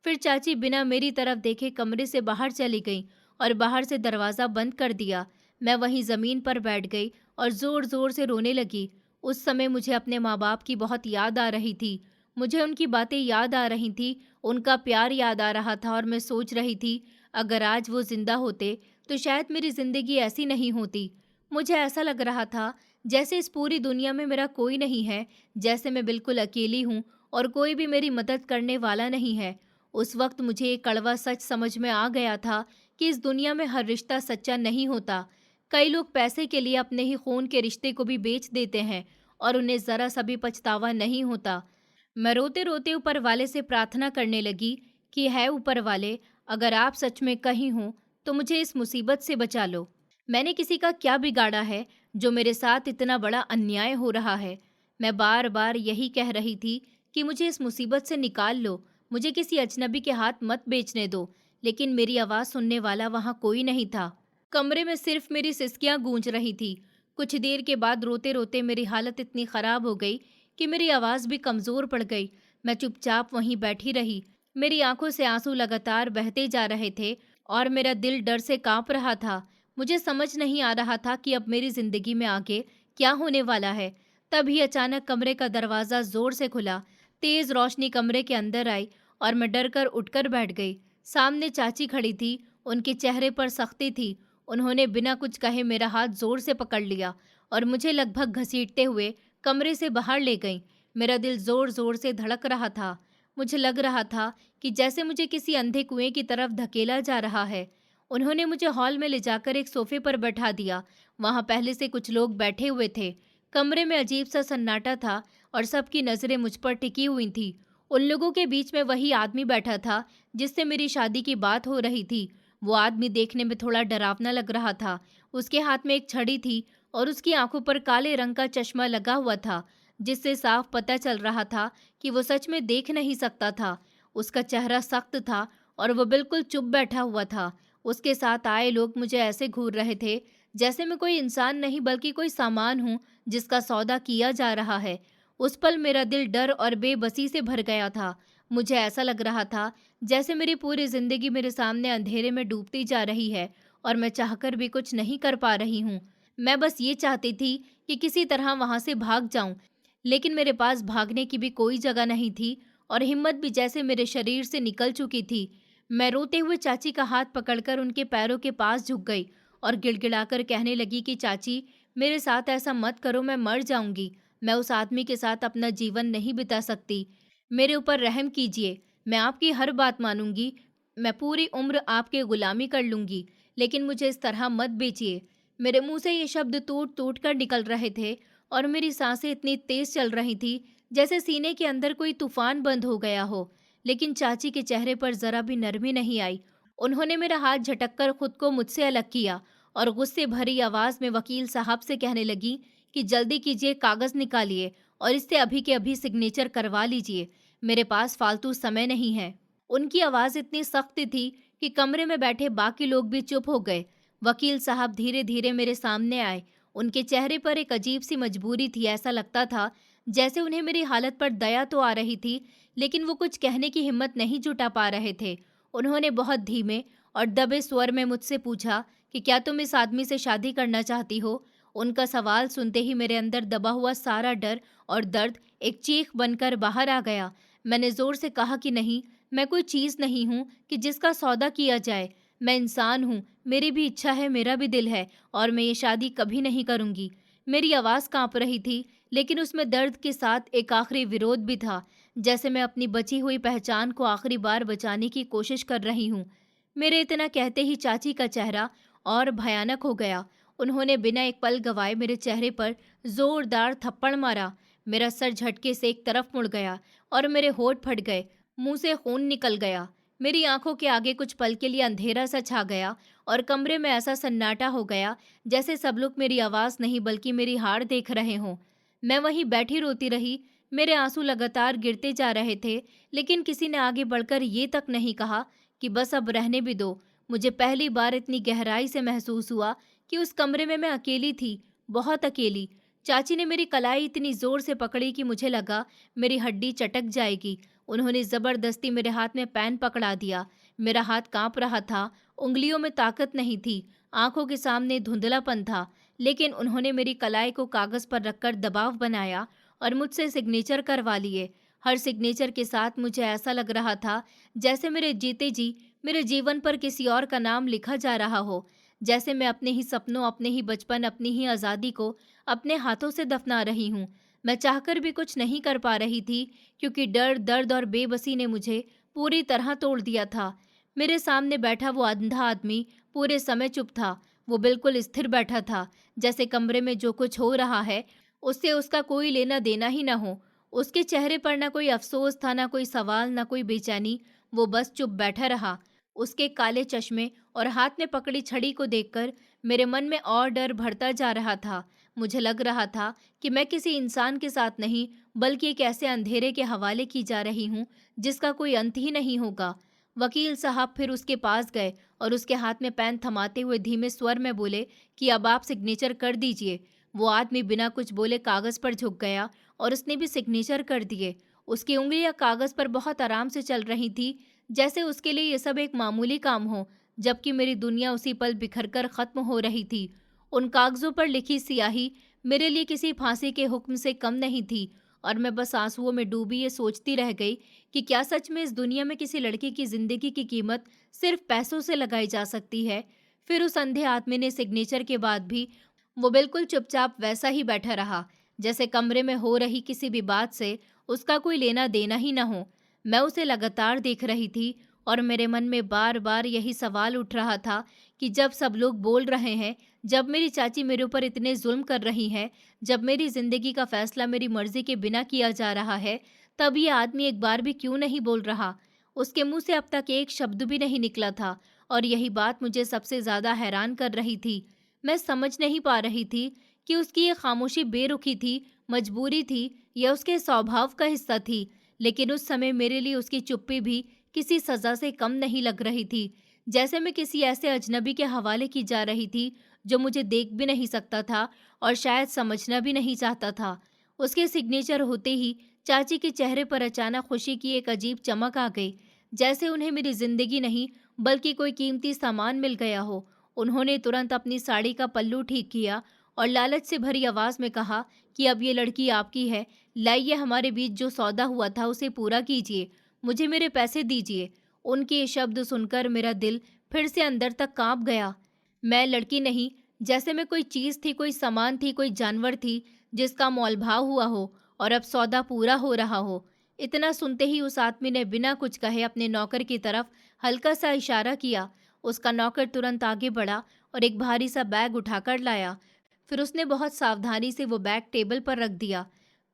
फिर चाची बिना मेरी तरफ देखे कमरे से बाहर चली गई और बाहर से दरवाज़ा बंद कर दिया। मैं वहीं ज़मीन पर बैठ गई और ज़ोर ज़ोर से रोने लगी। उस समय मुझे अपने माँ बाप की बहुत याद आ रही थी। मुझे उनकी बातें याद आ रही थी, उनका प्यार याद आ रहा था और मैं सोच रही थी, अगर आज वो जिंदा होते तो शायद मेरी ज़िंदगी ऐसी नहीं होती। मुझे ऐसा लग रहा था जैसे इस पूरी दुनिया में मेरा कोई नहीं है, जैसे मैं बिल्कुल अकेली हूँ और कोई भी मेरी मदद करने वाला नहीं है। उस वक्त मुझे एक कड़वा सच समझ में आ गया था कि इस दुनिया में हर रिश्ता सच्चा नहीं होता। कई लोग पैसे के लिए अपने ही खून के रिश्ते को भी बेच देते हैं और उन्हें ज़रा सा भी पछतावा नहीं होता। मैं रोते रोते ऊपर वाले से प्रार्थना करने लगी कि है ऊपर वाले, अगर आप सच में कहीं हो तो मुझे इस मुसीबत से बचा लो। मैंने किसी का क्या बिगाड़ा है जो मेरे साथ इतना बड़ा अन्याय हो रहा है। मैं बार बार यही कह रही थी कि मुझे इस मुसीबत से निकाल लो, मुझे किसी अजनबी के हाथ मत बेचने दो, लेकिन मेरी आवाज़ सुनने वाला वहाँ कोई नहीं था। कमरे में सिर्फ मेरी सिसकियां गूंज रही थी। कुछ देर के बाद रोते रोते मेरी हालत इतनी ख़राब हो गई कि मेरी आवाज़ भी कमज़ोर पड़ गई। मैं चुपचाप वहीं बैठी रही। मेरी आंखों से आंसू लगातार बहते जा रहे थे और मेरा दिल डर से कांप रहा था। मुझे समझ नहीं आ रहा था कि अब मेरी ज़िंदगी में आगे क्या होने वाला है। तभी अचानक कमरे का दरवाज़ा ज़ोर से खुला। तेज़ रोशनी कमरे के अंदर आई और मैं डर कर उठकर बैठ गई। सामने चाची खड़ी थी, उनके चेहरे पर सख्ती थी। उन्होंने बिना कुछ कहे मेरा हाथ जोर से पकड़ लिया और मुझे लगभग घसीटते हुए कमरे से बाहर ले गईं। मेरा दिल जोर जोर से धड़क रहा था। मुझे लग रहा था कि जैसे मुझे किसी अंधे कुएं की तरफ धकेला जा रहा है। उन्होंने मुझे हॉल में ले जाकर एक सोफे पर बैठा दिया। वहां पहले से कुछ लोग बैठे हुए थे। कमरे में अजीब सा सन्नाटा था और सबकी नजरें मुझ पर टिकी हुई थी। उन लोगों के बीच में वही आदमी बैठा था जिससे मेरी शादी की बात हो रही थी। वो आदमी देखने में थोड़ा डरावना लग रहा था। उसके हाथ में एक छड़ी थी और उसकी आंखों पर काले रंग का चश्मा लगा हुआ था, जिससे साफ पता चल रहा था कि वो सच में देख नहीं सकता था। उसका चेहरा सख्त था और वो बिल्कुल चुप बैठा हुआ था। उसके साथ आए लोग मुझे ऐसे घूर रहे थे जैसे मैं कोई इंसान नहीं बल्कि कोई सामान हूँ जिसका सौदा किया जा रहा है। उस पल मेरा दिल डर और बेबसी से भर गया था। मुझे ऐसा लग रहा था जैसे मेरी पूरी जिंदगी मेरे सामने अंधेरे में डूबती जा रही है और मैं चाहकर भी कुछ नहीं कर पा रही हूँ। मैं बस ये चाहती थी कि किसी तरह वहां से भाग जाऊं, लेकिन मेरे पास भागने की भी कोई जगह नहीं थी और हिम्मत भी जैसे मेरे शरीर से निकल चुकी थी। मैं रोते हुए चाची का हाथ पकड़कर उनके पैरों के पास झुक गई और गिड़गिड़ाकर कहने लगी कि चाची, मेरे साथ ऐसा मत करो, मैं मर जाऊंगी। मैं उस आदमी के साथ अपना जीवन नहीं बिता सकती। मेरे ऊपर रहम कीजिए। मैं आपकी हर बात मानूंगी। मैं पूरी उम्र आपकी गुलामी कर लूंगी, लेकिन मुझे इस तरह मत बेचिए। मेरे मुंह से ये शब्द टूट टूट कर निकल रहे थे और मेरी सांसें इतनी तेज चल रही थी जैसे सीने के अंदर कोई तूफान बंद हो गया हो। लेकिन चाची के चेहरे पर जरा भी नरमी नहीं आई। उन्होंने मेरा हाथ झटककर खुद को मुझसे अलग किया और गुस्से भरी आवाज में वकील साहब से कहने लगी कि जल्दी कीजिए, कागज निकालिए और इससे अभी के अभी सिग्नेचर करवा लीजिए। मेरे पास फालतू समय नहीं है। उनकी आवाज इतनी सख्त थी कि कमरे में बैठे बाकी लोग भी चुप हो गए। वकील साहब धीरे धीरे मेरे सामने आए। उनके चेहरे पर एक अजीब सी मजबूरी थी। ऐसा लगता था जैसे उन्हें मेरी हालत पर दया तो आ रही थी, लेकिन वो कुछ कहने की हिम्मत नहीं जुटा पा रहे थे। उन्होंने बहुत धीमे और दबे स्वर में मुझसे पूछा कि क्या तुम इस आदमी से शादी करना चाहती हो? उनका सवाल सुनते ही मेरे अंदर दबा हुआ सारा डर और दर्द एक चीख बनकर बाहर आ गया। मैंने जोर से कहा कि नहीं, मैं कोई चीज़ नहीं हूँ कि जिसका सौदा किया जाए। मैं इंसान हूँ, मेरी भी इच्छा है, मेरा भी दिल है और मैं ये शादी कभी नहीं करूँगी। मेरी आवाज़ काँप रही थी, लेकिन उसमें दर्द के साथ एक आखिरी विरोध भी था, जैसे मैं अपनी बची हुई पहचान को आखिरी बार बचाने की कोशिश कर रही हूँ। मेरे इतना कहते ही चाची का चेहरा और भयानक हो गया। उन्होंने बिना एक पल गवाए मेरे चेहरे पर जोरदार थप्पड़ मारा। मेरा सर झटके से एक तरफ मुड़ गया और मेरे होंठ फट गए, मुंह से खून निकल गया। मेरी आंखों के आगे कुछ पल के लिए अंधेरा सा छा गया और कमरे में ऐसा सन्नाटा हो गया जैसे सब लोग मेरी आवाज़ नहीं बल्कि मेरी हार देख रहे हों। मैं वहीं बैठी रोती रही। मेरे आंसू लगातार गिरते जा रहे थे, लेकिन किसी ने आगे बढ़कर ये तक नहीं कहा कि बस अब रहने भी दो। मुझे पहली बार इतनी गहराई से महसूस हुआ कि उस कमरे में मैं अकेली थी, बहुत अकेली। चाची ने मेरी कलाई इतनी जोर से पकड़ी कि मुझे लगा मेरी हड्डी चटक जाएगी। उन्होंने जबरदस्ती मेरे हाथ में पेन पकड़ा दिया। मेरा हाथ कांप रहा था, उंगलियों में ताकत नहीं थी, आंखों के सामने धुंधलापन था, लेकिन उन्होंने मेरी कलाई को कागज पर रखकर दबाव बनाया और मुझसे सिग्नेचर करवा लिए। हर सिग्नेचर के साथ मुझे ऐसा लग रहा था जैसे मेरे जीते जी मेरे जीवन पर किसी और का नाम लिखा जा रहा हो, जैसे मैं अपने ही सपनों, अपने ही बचपन, अपनी ही आज़ादी को अपने हाथों से दफना रही हूँ। मैं चाहकर भी कुछ नहीं कर पा रही थी, क्योंकि डर, दर्द और बेबसी ने मुझे पूरी तरह तोड़ दिया था। मेरे सामने बैठा वो अंधा आदमी पूरे समय चुप था। वो बिल्कुल स्थिर बैठा था, जैसे कमरे में जो कुछ हो रहा है उससे उसका कोई लेना देना ही ना हो। उसके चेहरे पर ना कोई अफसोस था, ना कोई सवाल, ना कोई बेचैनी। वो बस चुप बैठा रहा। उसके काले चश्मे और हाथ में पकड़ी छड़ी को देखकर मेरे मन में और डर बढ़ता जा रहा था। मुझे लग रहा था कि मैं किसी इंसान के साथ नहीं, बल्कि एक ऐसे अंधेरे के हवाले की जा रही हूँ जिसका कोई अंत ही नहीं होगा। वकील साहब फिर उसके पास गए और उसके हाथ में पेन थमाते हुए धीमे स्वर में बोले कि अब आप सिग्नेचर कर दीजिए। वो आदमी बिना कुछ बोले कागज पर झुक गया और उसने भी सिग्नेचर कर दिए। उसकी उंगलियां कागज पर बहुत आराम से चल रही थी, जैसे उसके लिए ये सब एक मामूली काम हो, जबकि मेरी दुनिया उसी पल बिखरकर खत्म हो रही थी। उन कागजों पर लिखी सियाही मेरे लिए किसी फांसी के हुक्म से कम नहीं थी और मैं बस आंसुओं में डूबी ये सोचती रह गई कि क्या सच में इस दुनिया में किसी लड़के की जिंदगी की कीमत सिर्फ पैसों से लगाई जा सकती है। फिर उस अंधे आदमी ने सिग्नेचर के बाद भी वो बिल्कुल चुपचाप वैसा ही बैठा रहा, जैसे कमरे में हो रही किसी भी बात से उसका कोई लेना देना ही न हो। मैं उसे लगातार देख रही थी और मेरे मन में बार बार यही सवाल उठ रहा था कि जब सब लोग बोल रहे हैं, जब मेरी चाची मेरे ऊपर इतने जुल्म कर रही है, जब मेरी जिंदगी का फैसला मेरी मर्जी के बिना किया जा रहा है, तब ये आदमी एक बार भी क्यों नहीं बोल रहा? उसके मुंह से अब तक एक शब्द भी नहीं निकला था और यही बात मुझे सबसे ज्यादा हैरान कर रही थी। मैं समझ नहीं पा रही थी कि उसकी ये खामोशी बेरुखी थी, मजबूरी थी या उसके स्वभाव का हिस्सा थी, लेकिन उस समय मेरे लिए उसकी चुप्पी भी किसी सजा से कम नहीं लग रही थी। जैसे मैं किसी ऐसे अजनबी के हवाले की जा रही थी जो मुझे देख भी नहीं सकता था और शायद समझना भी नहीं चाहता था। उसके सिग्नेचर होते ही चाची के चेहरे पर अचानक खुशी की एक अजीब चमक आ गई, जैसे उन्हें मेरी जिंदगी नहीं बल्कि कोई कीमती सामान मिल गया हो। उन्होंने तुरंत अपनी साड़ी का पल्लू ठीक किया और लालच से भरी आवाज में कहा कि अब ये लड़की आपकी है, लाइए हमारे बीच जो सौदा हुआ था उसे पूरा कीजिए, मुझे मेरे पैसे दीजिए। उनके ये शब्द सुनकर मेरा दिल फिर से अंदर तक कांप गया। मैं लड़की नहीं, जैसे मैं कोई चीज थी, कोई सामान थी, कोई जानवर थी जिसका मोलभाव हुआ हो और अब सौदा पूरा हो रहा हो। इतना सुनते ही उस आदमी ने बिना कुछ कहे अपने नौकर की तरफ हल्का सा इशारा किया। उसका नौकर तुरंत आगे बढ़ा और एक भारी सा बैग उठाकर लाया। फिर उसने बहुत सावधानी से वो बैग टेबल पर रख दिया।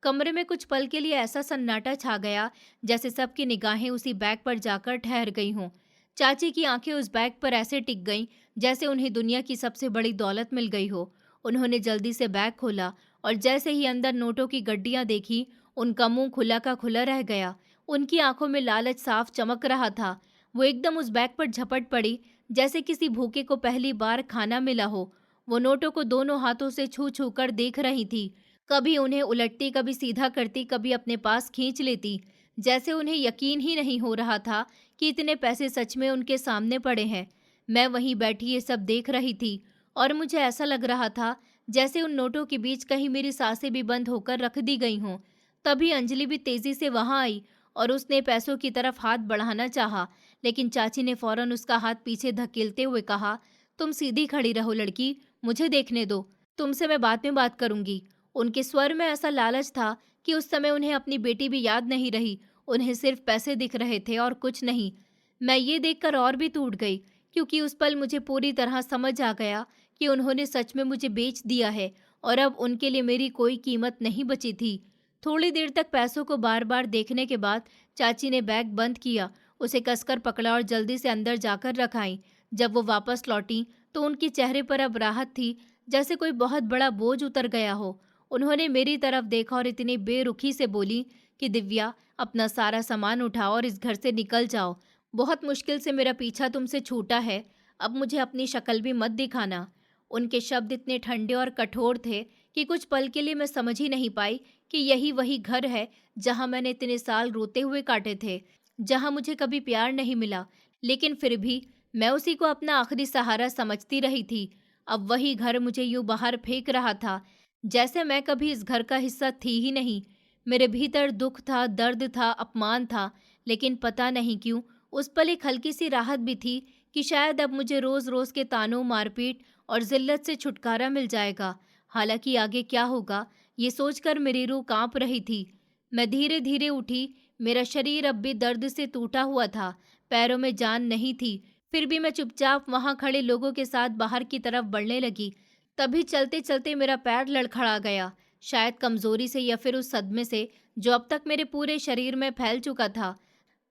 कमरे में कुछ पल के लिए ऐसा सन्नाटा छा गया जैसे सबकी निगाहें उसी बैग पर जाकर ठहर गई हों। चाची की आंखें उस बैग पर ऐसे टिक गईं जैसे उन्हें दुनिया की सबसे बड़ी दौलत मिल गई हो। उन्होंने जल्दी से बैग खोला और जैसे ही अंदर नोटों की गड्डियां देखी, उनका मुंह खुला का खुला रह गया। उनकी आंखों में लालच साफ चमक रहा था। वो एकदम उस बैग पर झपट पड़ी, जैसे किसी भूखे को पहली बार खाना मिला हो। वो नोटों को दोनों हाथों से छू छू कर देख रही थी, कभी उन्हें उलटती, कभी सीधा करती, कभी अपने पास खींच लेती, जैसे उन्हें यकीन ही नहीं हो रहा था कि इतने पैसे सच में उनके सामने पड़े हैं। मैं वहीं बैठी ये सब देख रही थी और मुझे ऐसा लग रहा था जैसे उन नोटों के बीच कहीं मेरी सांसें भी बंद होकर रख दी गई हों। तभी अंजलि भी तेजी से वहां आई और उसने पैसों की तरफ हाथ बढ़ाना चाहा, लेकिन चाची ने फौरन उसका हाथ पीछे धकेलते हुए कहा, तुम सीधी खड़ी रहो लड़की, मुझे देखने दो, तुमसे मैं बाद में बात करूंगी। उनके स्वर में ऐसा लालच था कि उस समय उन्हें अपनी बेटी भी याद नहीं रही, उन्हें सिर्फ पैसे दिख रहे थे और कुछ नहीं। मैं ये देखकर और भी टूट गई, क्योंकि उस पल मुझे पूरी तरह समझ आ गया कि उन्होंने सच में मुझे बेच दिया है और अब उनके लिए मेरी कोई कीमत नहीं बची थी। थोड़ी देर तक पैसों को बार बार देखने के बाद चाची ने बैग बंद किया, उसे कसकर पकड़ा और जल्दी से अंदर जाकर रख आई। जब वो वापस लौटी तो उनके चेहरे पर अब राहत थी, जैसे कोई बहुत बड़ा बोझ उतर गया हो। उन्होंने मेरी तरफ देखा और इतनी बेरुखी से बोली कि दिव्या, अपना सारा सामान उठाओ और इस घर से निकल जाओ। बहुत मुश्किल से मेरा पीछा तुमसे छूटा है, अब मुझे अपनी शक्ल भी मत दिखाना। उनके शब्द इतने ठंडे और कठोर थे कि कुछ पल के लिए मैं समझ ही नहीं पाई कि यही वही घर है जहां मैंने इतने साल रोते हुए काटे थे, जहां मुझे कभी प्यार नहीं मिला, लेकिन फिर भी मैं उसी को अपना आखिरी सहारा समझती रही थी। अब वही घर मुझे यूं बाहर फेंक रहा था जैसे मैं कभी इस घर का हिस्सा थी ही नहीं। मेरे भीतर दुख था, दर्द था, अपमान था, लेकिन पता नहीं क्यों उस पल एक हल्की सी राहत भी थी कि शायद अब मुझे रोज रोज के तानों, मारपीट और जिल्लत से छुटकारा मिल जाएगा। हालांकि आगे क्या होगा ये सोचकर मेरी रूह कांप रही थी। मैं धीरे धीरे उठी, मेरा शरीर अब भी दर्द से टूटा हुआ था, पैरों में जान नहीं थी। फिर भी मैं चुपचाप वहां खड़े लोगों के साथ बाहर की तरफ बढ़ने लगी। तभी चलते चलते मेरा पैर लड़खड़ा गया, शायद कमजोरी से या फिर उस सदमे से जो अब तक मेरे पूरे शरीर में फैल चुका था।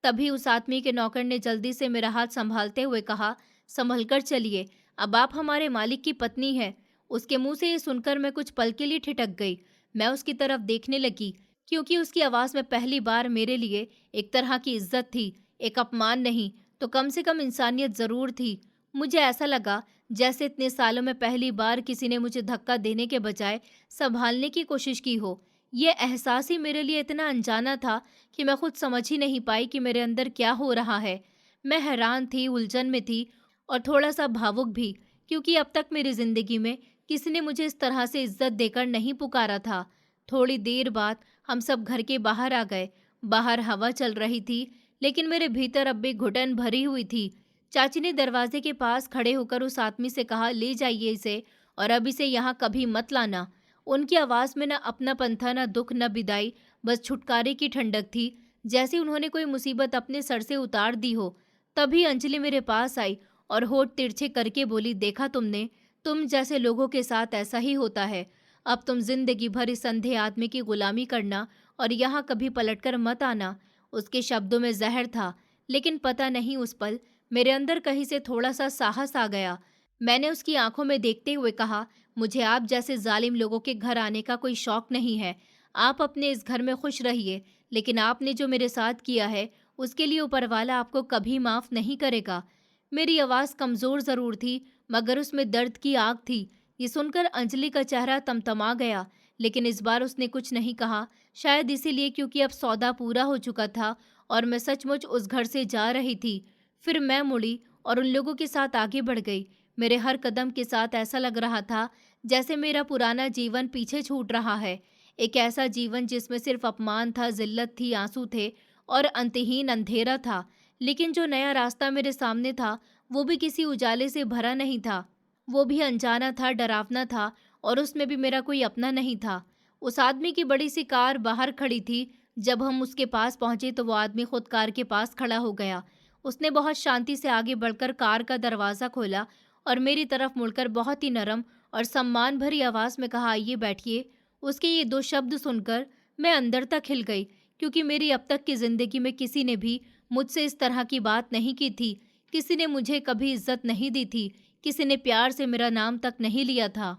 तभी उस आदमी के नौकर ने जल्दी से मेरा हाथ संभालते हुए कहा, संभल कर चलिए, अब आप हमारे मालिक की पत्नी है। उसके मुंह से ये सुनकर मैं कुछ पल के लिए ठिठक गई। मैं उसकी तरफ देखने लगी, क्योंकि उसकी आवाज में पहली बार मेरे लिए एक तरह की इज्जत थी, एक अपमान नहीं तो कम से कम इंसानियत जरूर थी। मुझे ऐसा लगा जैसे इतने सालों में पहली बार किसी ने मुझे धक्का देने के बजाय संभालने की कोशिश की हो। यह एहसास ही मेरे लिए इतना अनजाना था कि मैं खुद समझ ही नहीं पाई कि मेरे अंदर क्या हो रहा है। मैं हैरान थी, उलझन में थी और थोड़ा सा भावुक भी, क्योंकि अब तक मेरी जिंदगी में किसी ने मुझे इस तरह से इज्जत देकर नहीं पुकारा था। थोड़ी देर बाद हम सब घर के बाहर आ गए। बाहर हवा चल रही थी, लेकिन मेरे भीतर अब भी घुटन भरी हुई थी। चाची ने दरवाजे के पास खड़े होकर उस आदमी से कहा, ले जाइए इसे और अब इसे यहाँ कभी मत लाना। उनकी आवाज में न अपनापन था, न दुख, न विदाई, बस छुटकारे की ठंडक थी, जैसे उन्होंने कोई मुसीबत अपने सर से उतार दी हो। तभी अंजलि मेरे पास आई और होठ तिरछे करके बोली, देखा तुमने, तुम जैसे लोगों के साथ ऐसा ही होता है। अब तुम जिंदगी भर इस अंधे आदमी की गुलामी करना और यहाँ कभी पलटकर मत आना। उसके शब्दों में जहर था, लेकिन पता नहीं उस पल मेरे अंदर कहीं से थोड़ा सा साहस आ गया। मैंने उसकी आंखों में देखते हुए कहा, मुझे आप जैसे जालिम लोगों के घर आने का कोई शौक नहीं है। आप अपने इस घर में खुश रहिए, लेकिन आपने जो मेरे साथ किया है उसके लिए ऊपर वाला आपको कभी माफ नहीं करेगा। मेरी आवाज़ कमज़ोर ज़रूर थी, मगर उसमें दर्द की आग थी। ये सुनकर अंजलि का चेहरा तमतमा गया, लेकिन इस बार उसने कुछ नहीं कहा, शायद इसीलिए क्योंकि अब सौदा पूरा हो चुका था और मैं सचमुच उस घर से जा रही थी। फिर मैं मुड़ी और उन लोगों के साथ आगे बढ़ गई। मेरे हर कदम के साथ ऐसा लग रहा था जैसे मेरा पुराना जीवन पीछे छूट रहा है। एक ऐसा जीवन जिसमें सिर्फ अपमान था, जिल्लत थी, आंसू थे और अंतहीन अंधेरा था। लेकिन जो नया रास्ता मेरे सामने था वो भी किसी उजाले से भरा नहीं था। वो भी अनजाना था, डरावना था और उसमें भी मेरा कोई अपना नहीं था। उस आदमी की बड़ी सी कार बाहर खड़ी थी। जब हम उसके पास पहुंचे तो वो आदमी खुद कार के पास खड़ा हो गया। उसने बहुत शांति से आगे बढ़कर कार का दरवाज़ा खोला और मेरी तरफ मुड़कर बहुत ही नरम और सम्मान भरी आवाज़ में कहा, आइए बैठिए। उसके ये दो शब्द सुनकर मैं अंदर तक हिल गई, क्योंकि मेरी अब तक की ज़िंदगी में किसी ने भी मुझसे इस तरह की बात नहीं की थी। किसी ने मुझे कभी इज्जत नहीं दी थी, किसी ने प्यार से मेरा नाम तक नहीं लिया था।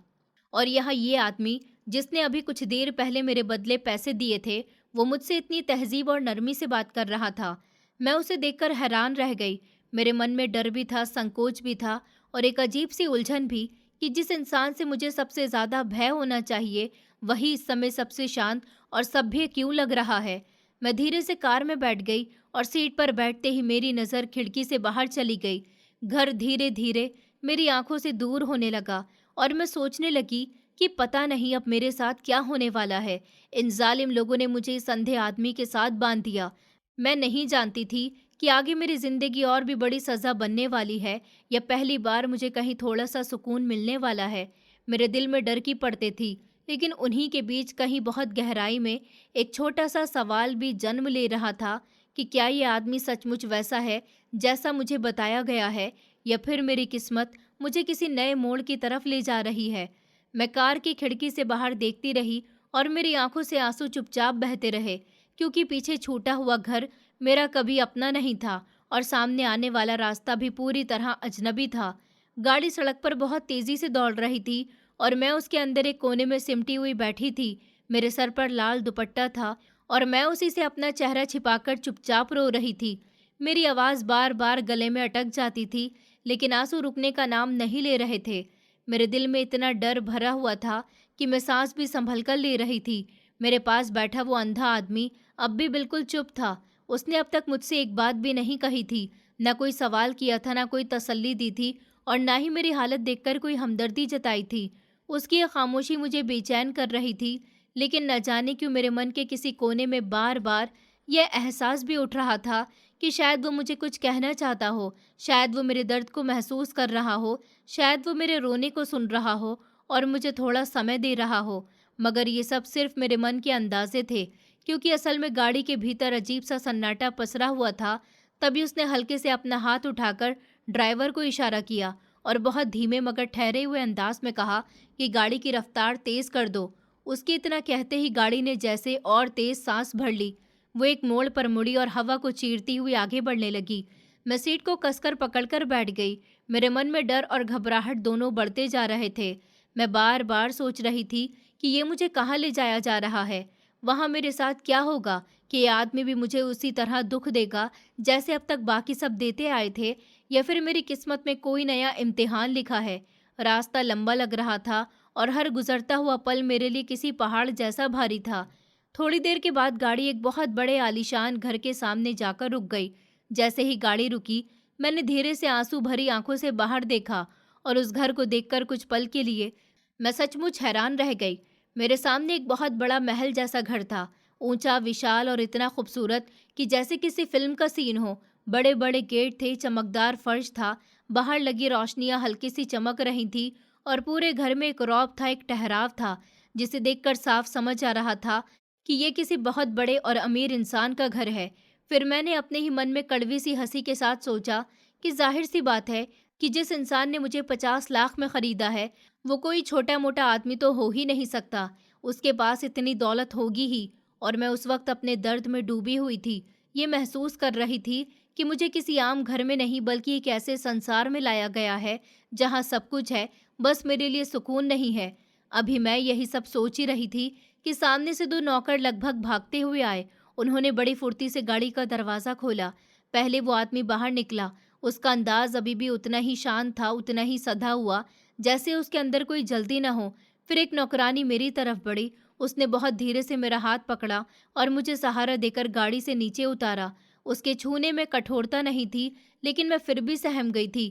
और यहाँ ये आदमी जिसने अभी कुछ देर पहले मेरे बदले पैसे दिए थे, वो मुझसे इतनी तहजीब और नरमी से बात कर रहा था। मैं उसे देखकर हैरान रह गई। मेरे मन में डर भी था, संकोच भी था और एक अजीब सी उलझन भी कि जिस इंसान से मुझे सबसे ज़्यादा भय होना चाहिए वही इस समय सबसे शांत और सभ्य क्यों लग रहा है। मैं धीरे से कार में बैठ गई और सीट पर बैठते ही मेरी नज़र खिड़की से बाहर चली गई। घर धीरे धीरे मेरी आंखों से दूर होने लगा और मैं सोचने लगी कि पता नहीं अब मेरे साथ क्या होने वाला है। इन जालिम लोगों ने मुझे इस अंधे आदमी के साथ बांध दिया। मैं नहीं जानती थी कि आगे मेरी जिंदगी और भी बड़ी सजा बनने वाली है या पहली बार मुझे कहीं थोड़ा सा सुकून मिलने वाला है। मेरे दिल में डर की पड़ते थी, लेकिन उन्हीं के बीच कहीं बहुत गहराई में एक छोटा सा सवाल भी जन्म ले रहा था कि क्या ये आदमी सचमुच वैसा है जैसा मुझे बताया गया है, या फिर मेरी किस्मत मुझे किसी नए मोड़ की तरफ ले जा रही है। मैं कार की खिड़की से बाहर देखती रही और मेरी आंखों से आंसू चुपचाप बहते रहे, क्योंकि पीछे छूटा हुआ घर मेरा कभी अपना नहीं था और सामने आने वाला रास्ता भी पूरी तरह अजनबी था। गाड़ी सड़क पर बहुत तेजी से दौड़ रही थी और मैं उसके अंदर एक कोने में सिमटी हुई बैठी थी। मेरे सर पर लाल दुपट्टा था और मैं उसी से अपना चेहरा छिपाकर चुपचाप रो रही थी। मेरी आवाज़ बार बार गले में अटक जाती थी, लेकिन आंसू रुकने का नाम नहीं ले रहे थे। मेरे दिल में इतना डर भरा हुआ था कि मैं सांस भी संभल कर ले रही थी। मेरे पास बैठा वो अंधा आदमी अब भी बिल्कुल चुप था। उसने अब तक मुझसे एक बात भी नहीं कही थी, न कोई सवाल किया था, न कोई तसल्ली दी थी और ना ही मेरी हालत देखकर कोई हमदर्दी जताई थी। उसकी ये खामोशी मुझे बेचैन कर रही थी, लेकिन न जाने क्यों मेरे मन के किसी कोने में बार बार यह एहसास भी उठ रहा था कि शायद वो मुझे कुछ कहना चाहता हो, शायद वो मेरे दर्द को महसूस कर रहा हो, शायद वो मेरे रोने को सुन रहा हो और मुझे थोड़ा समय दे रहा हो। मगर ये सब सिर्फ मेरे मन के अंदाजे थे, क्योंकि असल में गाड़ी के भीतर अजीब सा सन्नाटा पसरा हुआ था। तभी उसने हल्के से अपना हाथ उठाकर ड्राइवर को इशारा किया और बहुत धीमे मगर ठहरे हुए अंदाज में कहा कि गाड़ी की रफ्तार तेज कर दो। उसके इतना कहते ही गाड़ी ने जैसे और तेज सांस भर ली। वो एक मोड़ पर मुड़ी और हवा को चीरती हुई आगे बढ़ने लगी। मैं सीट को कसकर पकड़कर बैठ गई। मेरे मन में डर और घबराहट दोनों बढ़ते जा रहे थे। मैं बार बार सोच रही थी कि ये मुझे कहाँ ले जाया जा रहा है। वहाँ मेरे साथ क्या होगा? कि ये आदमी भी मुझे उसी तरह दुख देगा जैसे अब तक बाकी सब देते आए थे, या फिर मेरी किस्मत में कोई नया इम्तिहान लिखा है। रास्ता लंबा लग रहा था और हर गुजरता हुआ पल मेरे लिए किसी पहाड़ जैसा भारी था। थोड़ी देर के बाद गाड़ी एक बहुत बड़े आलीशान घर के सामने जाकर रुक गई। जैसे ही गाड़ी रुकी, मैंने धीरे से आंसू भरी आंखों से बाहर देखा और उस घर को देखकर कुछ पल के लिए मैं सचमुच हैरान रह गई। मेरे सामने एक बहुत बड़ा महल जैसा घर था, ऊंचा, विशाल और इतना खूबसूरत कि जैसे किसी फिल्म का सीन हो। बड़े बड़े गेट थे, चमकदार फर्श था, बाहर लगी रोशनियां हल्की सी चमक रही थी और पूरे घर में एक रौब था, एक ठहराव था, जिसे देखकर साफ समझ आ रहा था कि ये किसी बहुत बड़े और अमीर इंसान का घर है। फिर मैंने अपने ही मन में कड़वी सी हंसी के साथ सोचा कि जाहिर सी बात है कि जिस इंसान ने मुझे 50 लाख में खरीदा है, वो कोई छोटा मोटा आदमी तो हो ही नहीं सकता। उसके पास इतनी दौलत होगी ही। और मैं उस वक्त अपने दर्द में डूबी हुई थी। ये महसूस कर रही थी कि मुझे किसी आम घर में नहीं बल्कि एक ऐसे संसार में लाया गया है जहाँ सब कुछ है, बस मेरे लिए सुकून नहीं है। अभी मैं यही सब सोच ही रही थी कि सामने से दो नौकर लगभग भागते हुए आए। उन्होंने बड़ी फुर्ती से गाड़ी का दरवाज़ा खोला। पहले वो आदमी बाहर निकला। उसका अंदाज अभी भी उतना ही शांत था, उतना ही सधा हुआ, जैसे उसके अंदर कोई जल्दी न हो। फिर एक नौकरानी मेरी तरफ बढ़ी। उसने बहुत धीरे से मेरा हाथ पकड़ा और मुझे सहारा देकर गाड़ी से नीचे उतारा। उसके छूने में कठोरता नहीं थी, लेकिन मैं फिर भी सहम गई थी,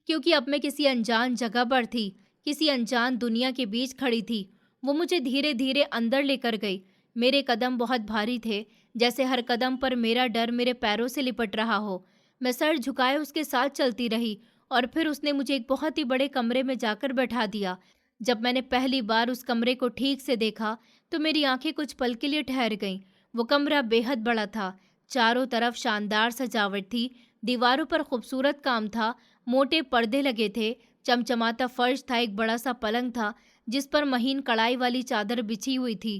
क्योंकि अब मैं किसी अनजान जगह पर थी, किसी अनजान दुनिया के बीच खड़ी थी। वो मुझे धीरे धीरे अंदर लेकर गई। मेरे कदम बहुत भारी थे, जैसे हर कदम पर मेरा डर मेरे पैरों से लिपट रहा हो। मैं सर झुकाए उसके साथ चलती रही और फिर उसने मुझे एक बहुत ही बड़े कमरे में जाकर बैठा दिया। जब मैंने पहली बार उस कमरे को ठीक से देखा तो मेरी आंखें कुछ पल के लिए ठहर गईं। वो कमरा बेहद बड़ा था। चारों तरफ शानदार सजावट थी, दीवारों पर खूबसूरत काम था, मोटे पर्दे लगे थे, चमचमाता फर्श था, एक बड़ा सा पलंग था जिस पर महीन कढ़ाई वाली चादर बिछी हुई थी।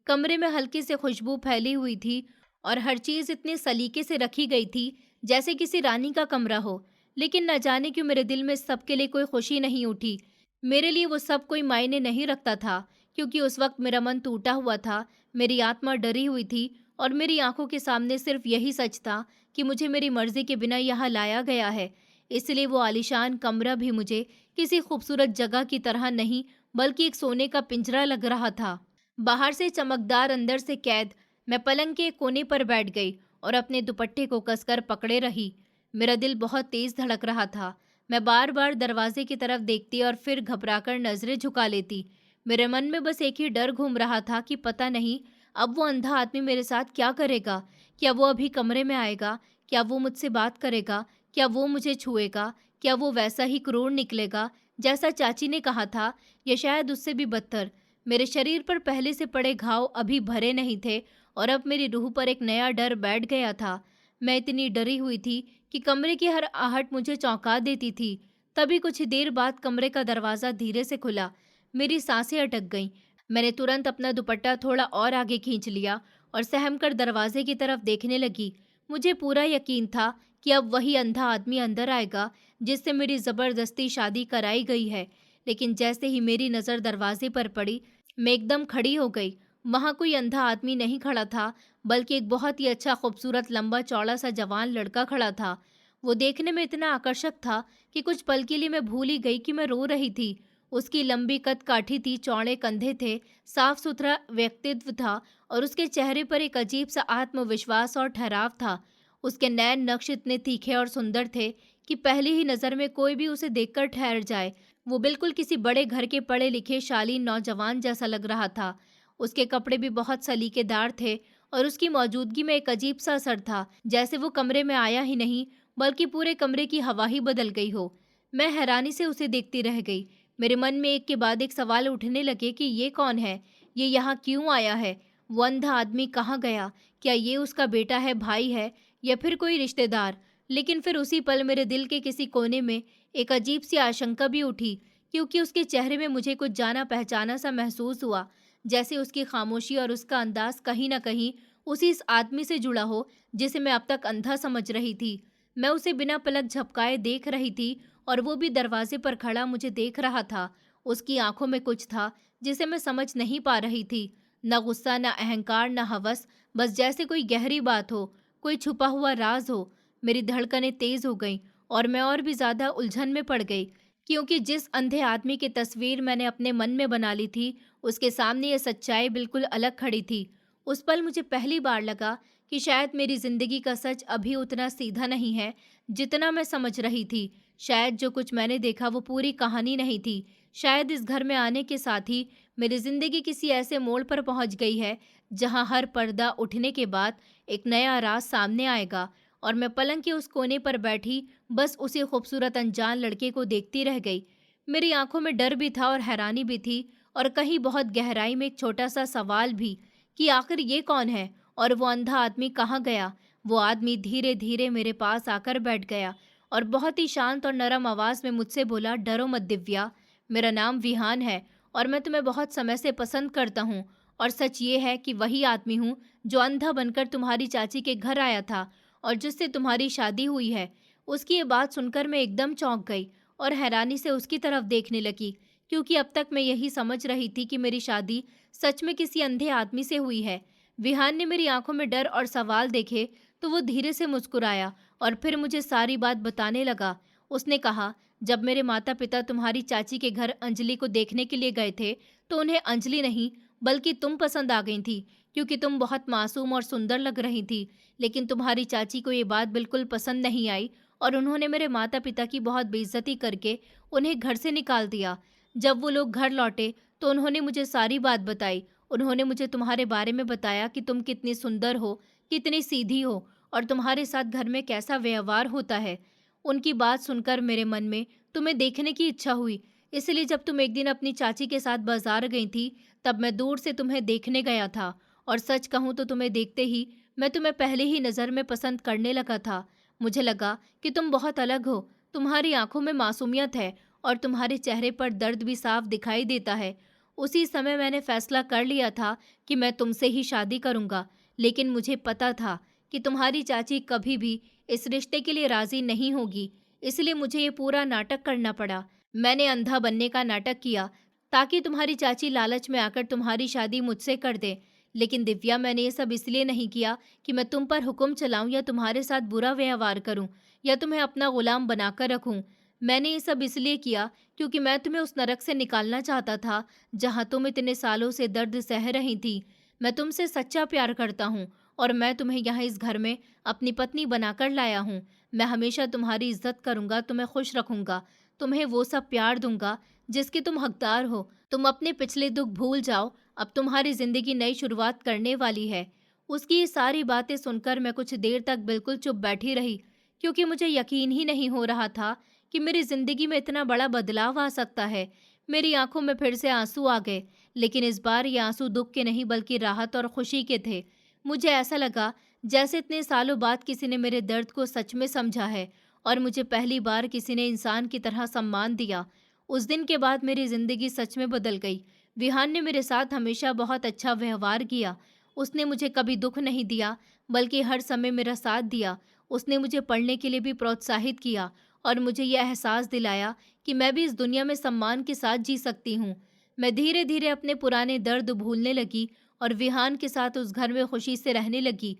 कमरे में हल्की से खुशबू फैली हुई थी और हर चीज़ इतने सलीके से रखी गई थी जैसे किसी रानी का कमरा हो। लेकिन न जाने क्यों मेरे दिल में सबके लिए कोई खुशी नहीं उठी। मेरे लिए वो सब कोई मायने नहीं रखता था, क्योंकि उस वक्त मेरा मन टूटा हुआ था, मेरी आत्मा डरी हुई थी और मेरी आंखों के सामने सिर्फ यही सच था कि मुझे मेरी मर्जी के बिना यहाँ लाया गया है। इसलिए वो आलीशान कमरा भी मुझे किसी खूबसूरत जगह की तरह नहीं, बल्कि एक सोने का पिंजरा लग रहा था। बाहर से चमकदार, अंदर से कैद। मैं पलंग के एक कोने पर बैठ गई और अपने दुपट्टे को कसकर पकड़े रही। मेरा दिल बहुत तेज धड़क रहा था। मैं बार बार दरवाजे की तरफ देखती और फिर घबराकर नजरें झुका लेती। मेरे मन में बस एक ही डर घूम रहा था कि पता नहीं अब वो अंधा आदमी मेरे साथ क्या करेगा। क्या वो अभी कमरे में आएगा? क्या वो मुझसे बात करेगा? क्या वो मुझे छुएगा? क्या वो वैसा ही क्रूर निकलेगा जैसा चाची ने कहा था, या शायद उससे भी बदतर? मेरे शरीर पर पहले से पड़े घाव अभी भरे नहीं थे और अब मेरी रूह पर एक नया डर बैठ गया था। मैं इतनी डरी हुई थी कि कमरे की हर आहट मुझे चौंका देती थी। तभी कुछ ही देर बाद कमरे का दरवाज़ा धीरे से खुला। मेरी सांसें अटक गईं। मैंने तुरंत अपना दुपट्टा थोड़ा और आगे खींच लिया और सहमकर दरवाजे की तरफ देखने लगी। मुझे पूरा यकीन था कि अब वही अंधा आदमी अंदर आएगा जिससे मेरी ज़बरदस्ती शादी कराई गई है। लेकिन जैसे ही मेरी नज़र दरवाजे पर पड़ी, मैं एकदम खड़ी हो गई। वहाँ कोई अंधा आदमी नहीं खड़ा था, बल्कि एक बहुत ही अच्छा खूबसूरत लंबा चौड़ा सा जवान लड़का खड़ा था। वो देखने में इतना आकर्षक था कि कुछ पल के लिए मैं भूल ही गई कि मैं रो रही थी। उसकी लंबी कद काठी थी, चौड़े कंधे थे, साफ सुथरा व्यक्तित्व था और उसके चेहरे पर एक अजीब सा आत्मविश्वास और ठहराव था। उसके नैन नक्श इतने तीखे और सुंदर थे कि पहली ही नज़र में कोई भी उसे देखकर ठहर जाए। वो बिल्कुल किसी बड़े घर के पढ़े लिखे शालीन नौजवान जैसा लग रहा था। उसके कपड़े भी बहुत सलीकेदार थे और उसकी मौजूदगी में एक अजीब सा असर था, जैसे वो कमरे में आया ही नहीं बल्कि पूरे कमरे की हवा ही बदल गई हो। मैं हैरानी से उसे देखती रह गई। मेरे मन में एक के बाद एक सवाल उठने लगे कि ये कौन है? ये यहाँ क्यों आया है? वो अंधा आदमी कहाँ गया? क्या ये उसका बेटा है, भाई है, या फिर कोई रिश्तेदार? लेकिन फिर उसी पल मेरे दिल के किसी कोने में एक अजीब सी आशंका भी उठी, क्योंकि उसके चेहरे में मुझे कुछ जाना पहचाना सा महसूस हुआ, जैसे उसकी खामोशी और उसका अंदाज कहीं न कहीं उसी इस आदमी से जुड़ा हो जिसे मैं अब तक अंधा समझ रही थी। मैं उसे बिना पलक झपकाए देख रही थी और वो भी दरवाजे पर खड़ा मुझे देख रहा था। उसकी आंखों में कुछ था जिसे मैं समझ नहीं पा रही थी। न गुस्सा, न अहंकार, न हवस, बस जैसे कोई गहरी बात हो, कोई छुपा हुआ राज हो। मेरी धड़कनें तेज हो गईं और मैं और भी ज्यादा उलझन में पड़ गई, क्योंकि जिस अंधे आदमी की तस्वीर मैंने अपने मन में बना ली थी, उसके सामने ये सच्चाई बिल्कुल अलग खड़ी थी। उस पल मुझे पहली बार लगा कि शायद मेरी जिंदगी का सच अभी उतना सीधा नहीं है जितना मैं समझ रही थी। शायद जो कुछ मैंने देखा वो पूरी कहानी नहीं थी। शायद इस घर में आने के साथ ही मेरी जिंदगी किसी ऐसे मोड़ पर पहुंच गई है जहां हर पर्दा उठने के बाद एक नया राज सामने आएगा और मैं पलंग के उस कोने पर बैठी बस उसी खूबसूरत अनजान लड़के को देखती रह गई। मेरी आंखों में डर भी था और हैरानी भी थी और कहीं बहुत गहराई में एक छोटा सा सवाल भी कि आखिर ये कौन है और वो अंधा आदमी कहाँ गया। वो आदमी धीरे धीरे मेरे पास आकर बैठ गया और बहुत ही शांत और नरम आवाज में मुझसे बोला, डरो मत दिव्या, मेरा नाम विहान है और मैं तुम्हें बहुत समय से पसंद करता हूँ। और सच ये है कि वही आदमी हूँ जो अंधा बनकर तुम्हारी चाची के घर आया था और जिससे तुम्हारी शादी हुई है। उसकी ये बात सुनकर मैं एकदम चौंक गई और हैरानी से उसकी तरफ देखने लगी, क्योंकि अब तक मैं यही समझ रही थी कि मेरी शादी सच में किसी अंधे आदमी से हुई है। विहान ने मेरी आंखों में डर और सवाल देखे तो वो धीरे से मुस्कुराया और फिर मुझे सारी बात बताने लगा। उसने कहा, जब मेरे माता पिता तुम्हारी चाची के घर अंजलि को देखने के लिए गए थे तो उन्हें अंजलि नहीं बल्कि तुम पसंद आ गई थी, क्योंकि तुम बहुत मासूम और सुंदर लग रही थी। लेकिन तुम्हारी चाची को ये बात बिल्कुल पसंद नहीं आई और उन्होंने मेरे माता पिता की बहुत बेइज्जती करके उन्हें घर से निकाल दिया। जब वो लोग घर लौटे तो उन्होंने मुझे सारी बात बताई। उन्होंने मुझे तुम्हारे बारे में बताया कि तुम कितनी सुंदर हो, कितनी सीधी हो और तुम्हारे साथ घर में कैसा व्यवहार होता है। उनकी बात सुनकर मेरे मन में तुम्हें देखने की इच्छा हुई, इसलिए जब तुम एक दिन अपनी चाची के साथ बाजार गई थी तब मैं दूर से तुम्हें देखने गया था। और सच कहूँ तो तुम्हें देखते ही मैं तुम्हें पहले ही नज़र में पसंद करने लगा था। मुझे लगा कि तुम बहुत अलग हो, तुम्हारी आंखों में मासूमियत है और तुम्हारे चेहरे पर दर्द भी साफ दिखाई देता है। उसी समय मैंने फैसला कर लिया था कि मैं तुमसे ही शादी करूंगा, लेकिन मुझे पता था कि तुम्हारी चाची कभी भी इस रिश्ते के लिए राजी नहीं होगी, इसलिए मुझे ये पूरा नाटक करना पड़ा। मैंने अंधा बनने का नाटक किया ताकि तुम्हारी चाची लालच में आकर तुम्हारी शादी मुझसे कर दे। लेकिन दिव्या, मैंने ये सब इसलिए नहीं किया कि मैं तुम पर हुक्म चलाऊं या तुम्हारे साथ बुरा व्यवहार करूं या तुम्हें अपना गुलाम बनाकर रखूं। मैंने ये सब इसलिए किया क्योंकि मैं तुम्हें उस नरक से निकालना चाहता था जहां तुम इतने सालों से दर्द सह रही थी। मैं तुमसे सच्चा प्यार करता हूँ और मैं तुम्हें यहाँ इस घर में अपनी पत्नी बनाकर लाया हूँ। मैं हमेशा तुम्हारी इज्जत करूँगा, तुम्हें खुश रखूँगा, तुम्हें वो सब प्यार दूँगा जिसकी तुम हकदार हो। तुम अपने पिछले दुख भूल जाओ, अब तुम्हारी ज़िंदगी नई शुरुआत करने वाली है। उसकी ये सारी बातें सुनकर मैं कुछ देर तक बिल्कुल चुप बैठी रही, क्योंकि मुझे यकीन ही नहीं हो रहा था कि मेरी ज़िंदगी में इतना बड़ा बदलाव आ सकता है। मेरी आंखों में फिर से आंसू आ गए, लेकिन इस बार ये आंसू दुख के नहीं बल्कि राहत और खुशी के थे। मुझे ऐसा लगा जैसे इतने सालों बाद किसी ने मेरे दर्द को सच में समझा है और मुझे पहली बार किसी ने इंसान की तरह सम्मान दिया। उस दिन के बाद मेरी ज़िंदगी सच में बदल गई। विहान ने मेरे साथ हमेशा बहुत अच्छा व्यवहार किया। उसने मुझे कभी दुख नहीं दिया, बल्कि हर समय मेरा साथ दिया। उसने मुझे पढ़ने के लिए भी प्रोत्साहित किया और मुझे यह एहसास दिलाया कि मैं भी इस दुनिया में सम्मान के साथ जी सकती हूँ। मैं धीरे धीरे अपने पुराने दर्द भूलने लगी और विहान के साथ उस घर में खुशी से रहने लगी।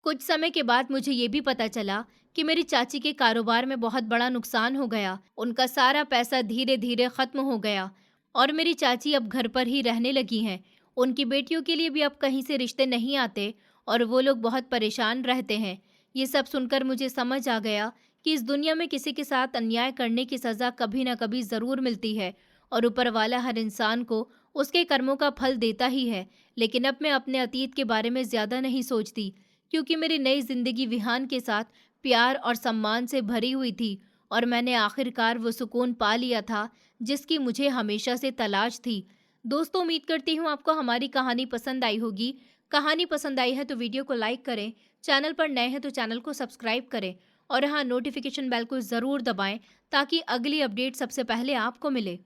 कुछ समय के बाद मुझे ये भी पता चला कि मेरी चाची के कारोबार में बहुत बड़ा नुकसान हो गया। उनका सारा पैसा धीरे धीरे खत्म हो गया और मेरी चाची अब घर पर ही रहने लगी हैं। उनकी बेटियों के लिए भी अब कहीं से रिश्ते नहीं आते और वो लोग बहुत परेशान रहते हैं। ये सब सुनकर मुझे समझ आ गया कि इस दुनिया में किसी के साथ अन्याय करने की सज़ा कभी ना कभी ज़रूर मिलती है और ऊपर वाला हर इंसान को उसके कर्मों का फल देता ही है। लेकिन अब मैं अपने अतीत के बारे में ज़्यादा नहीं सोचती, क्योंकि मेरी नई ज़िंदगी विहान के साथ प्यार और सम्मान से भरी हुई थी और मैंने आखिरकार वो सुकून पा लिया था जिसकी मुझे हमेशा से तलाश थी। दोस्तों, उम्मीद करती हूँ आपको हमारी कहानी पसंद आई होगी। कहानी पसंद आई है तो वीडियो को लाइक करें, चैनल पर नए हैं तो चैनल को सब्सक्राइब करें और हाँ, नोटिफिकेशन बेल को ज़रूर दबाएं ताकि अगली अपडेट सबसे पहले आपको मिले।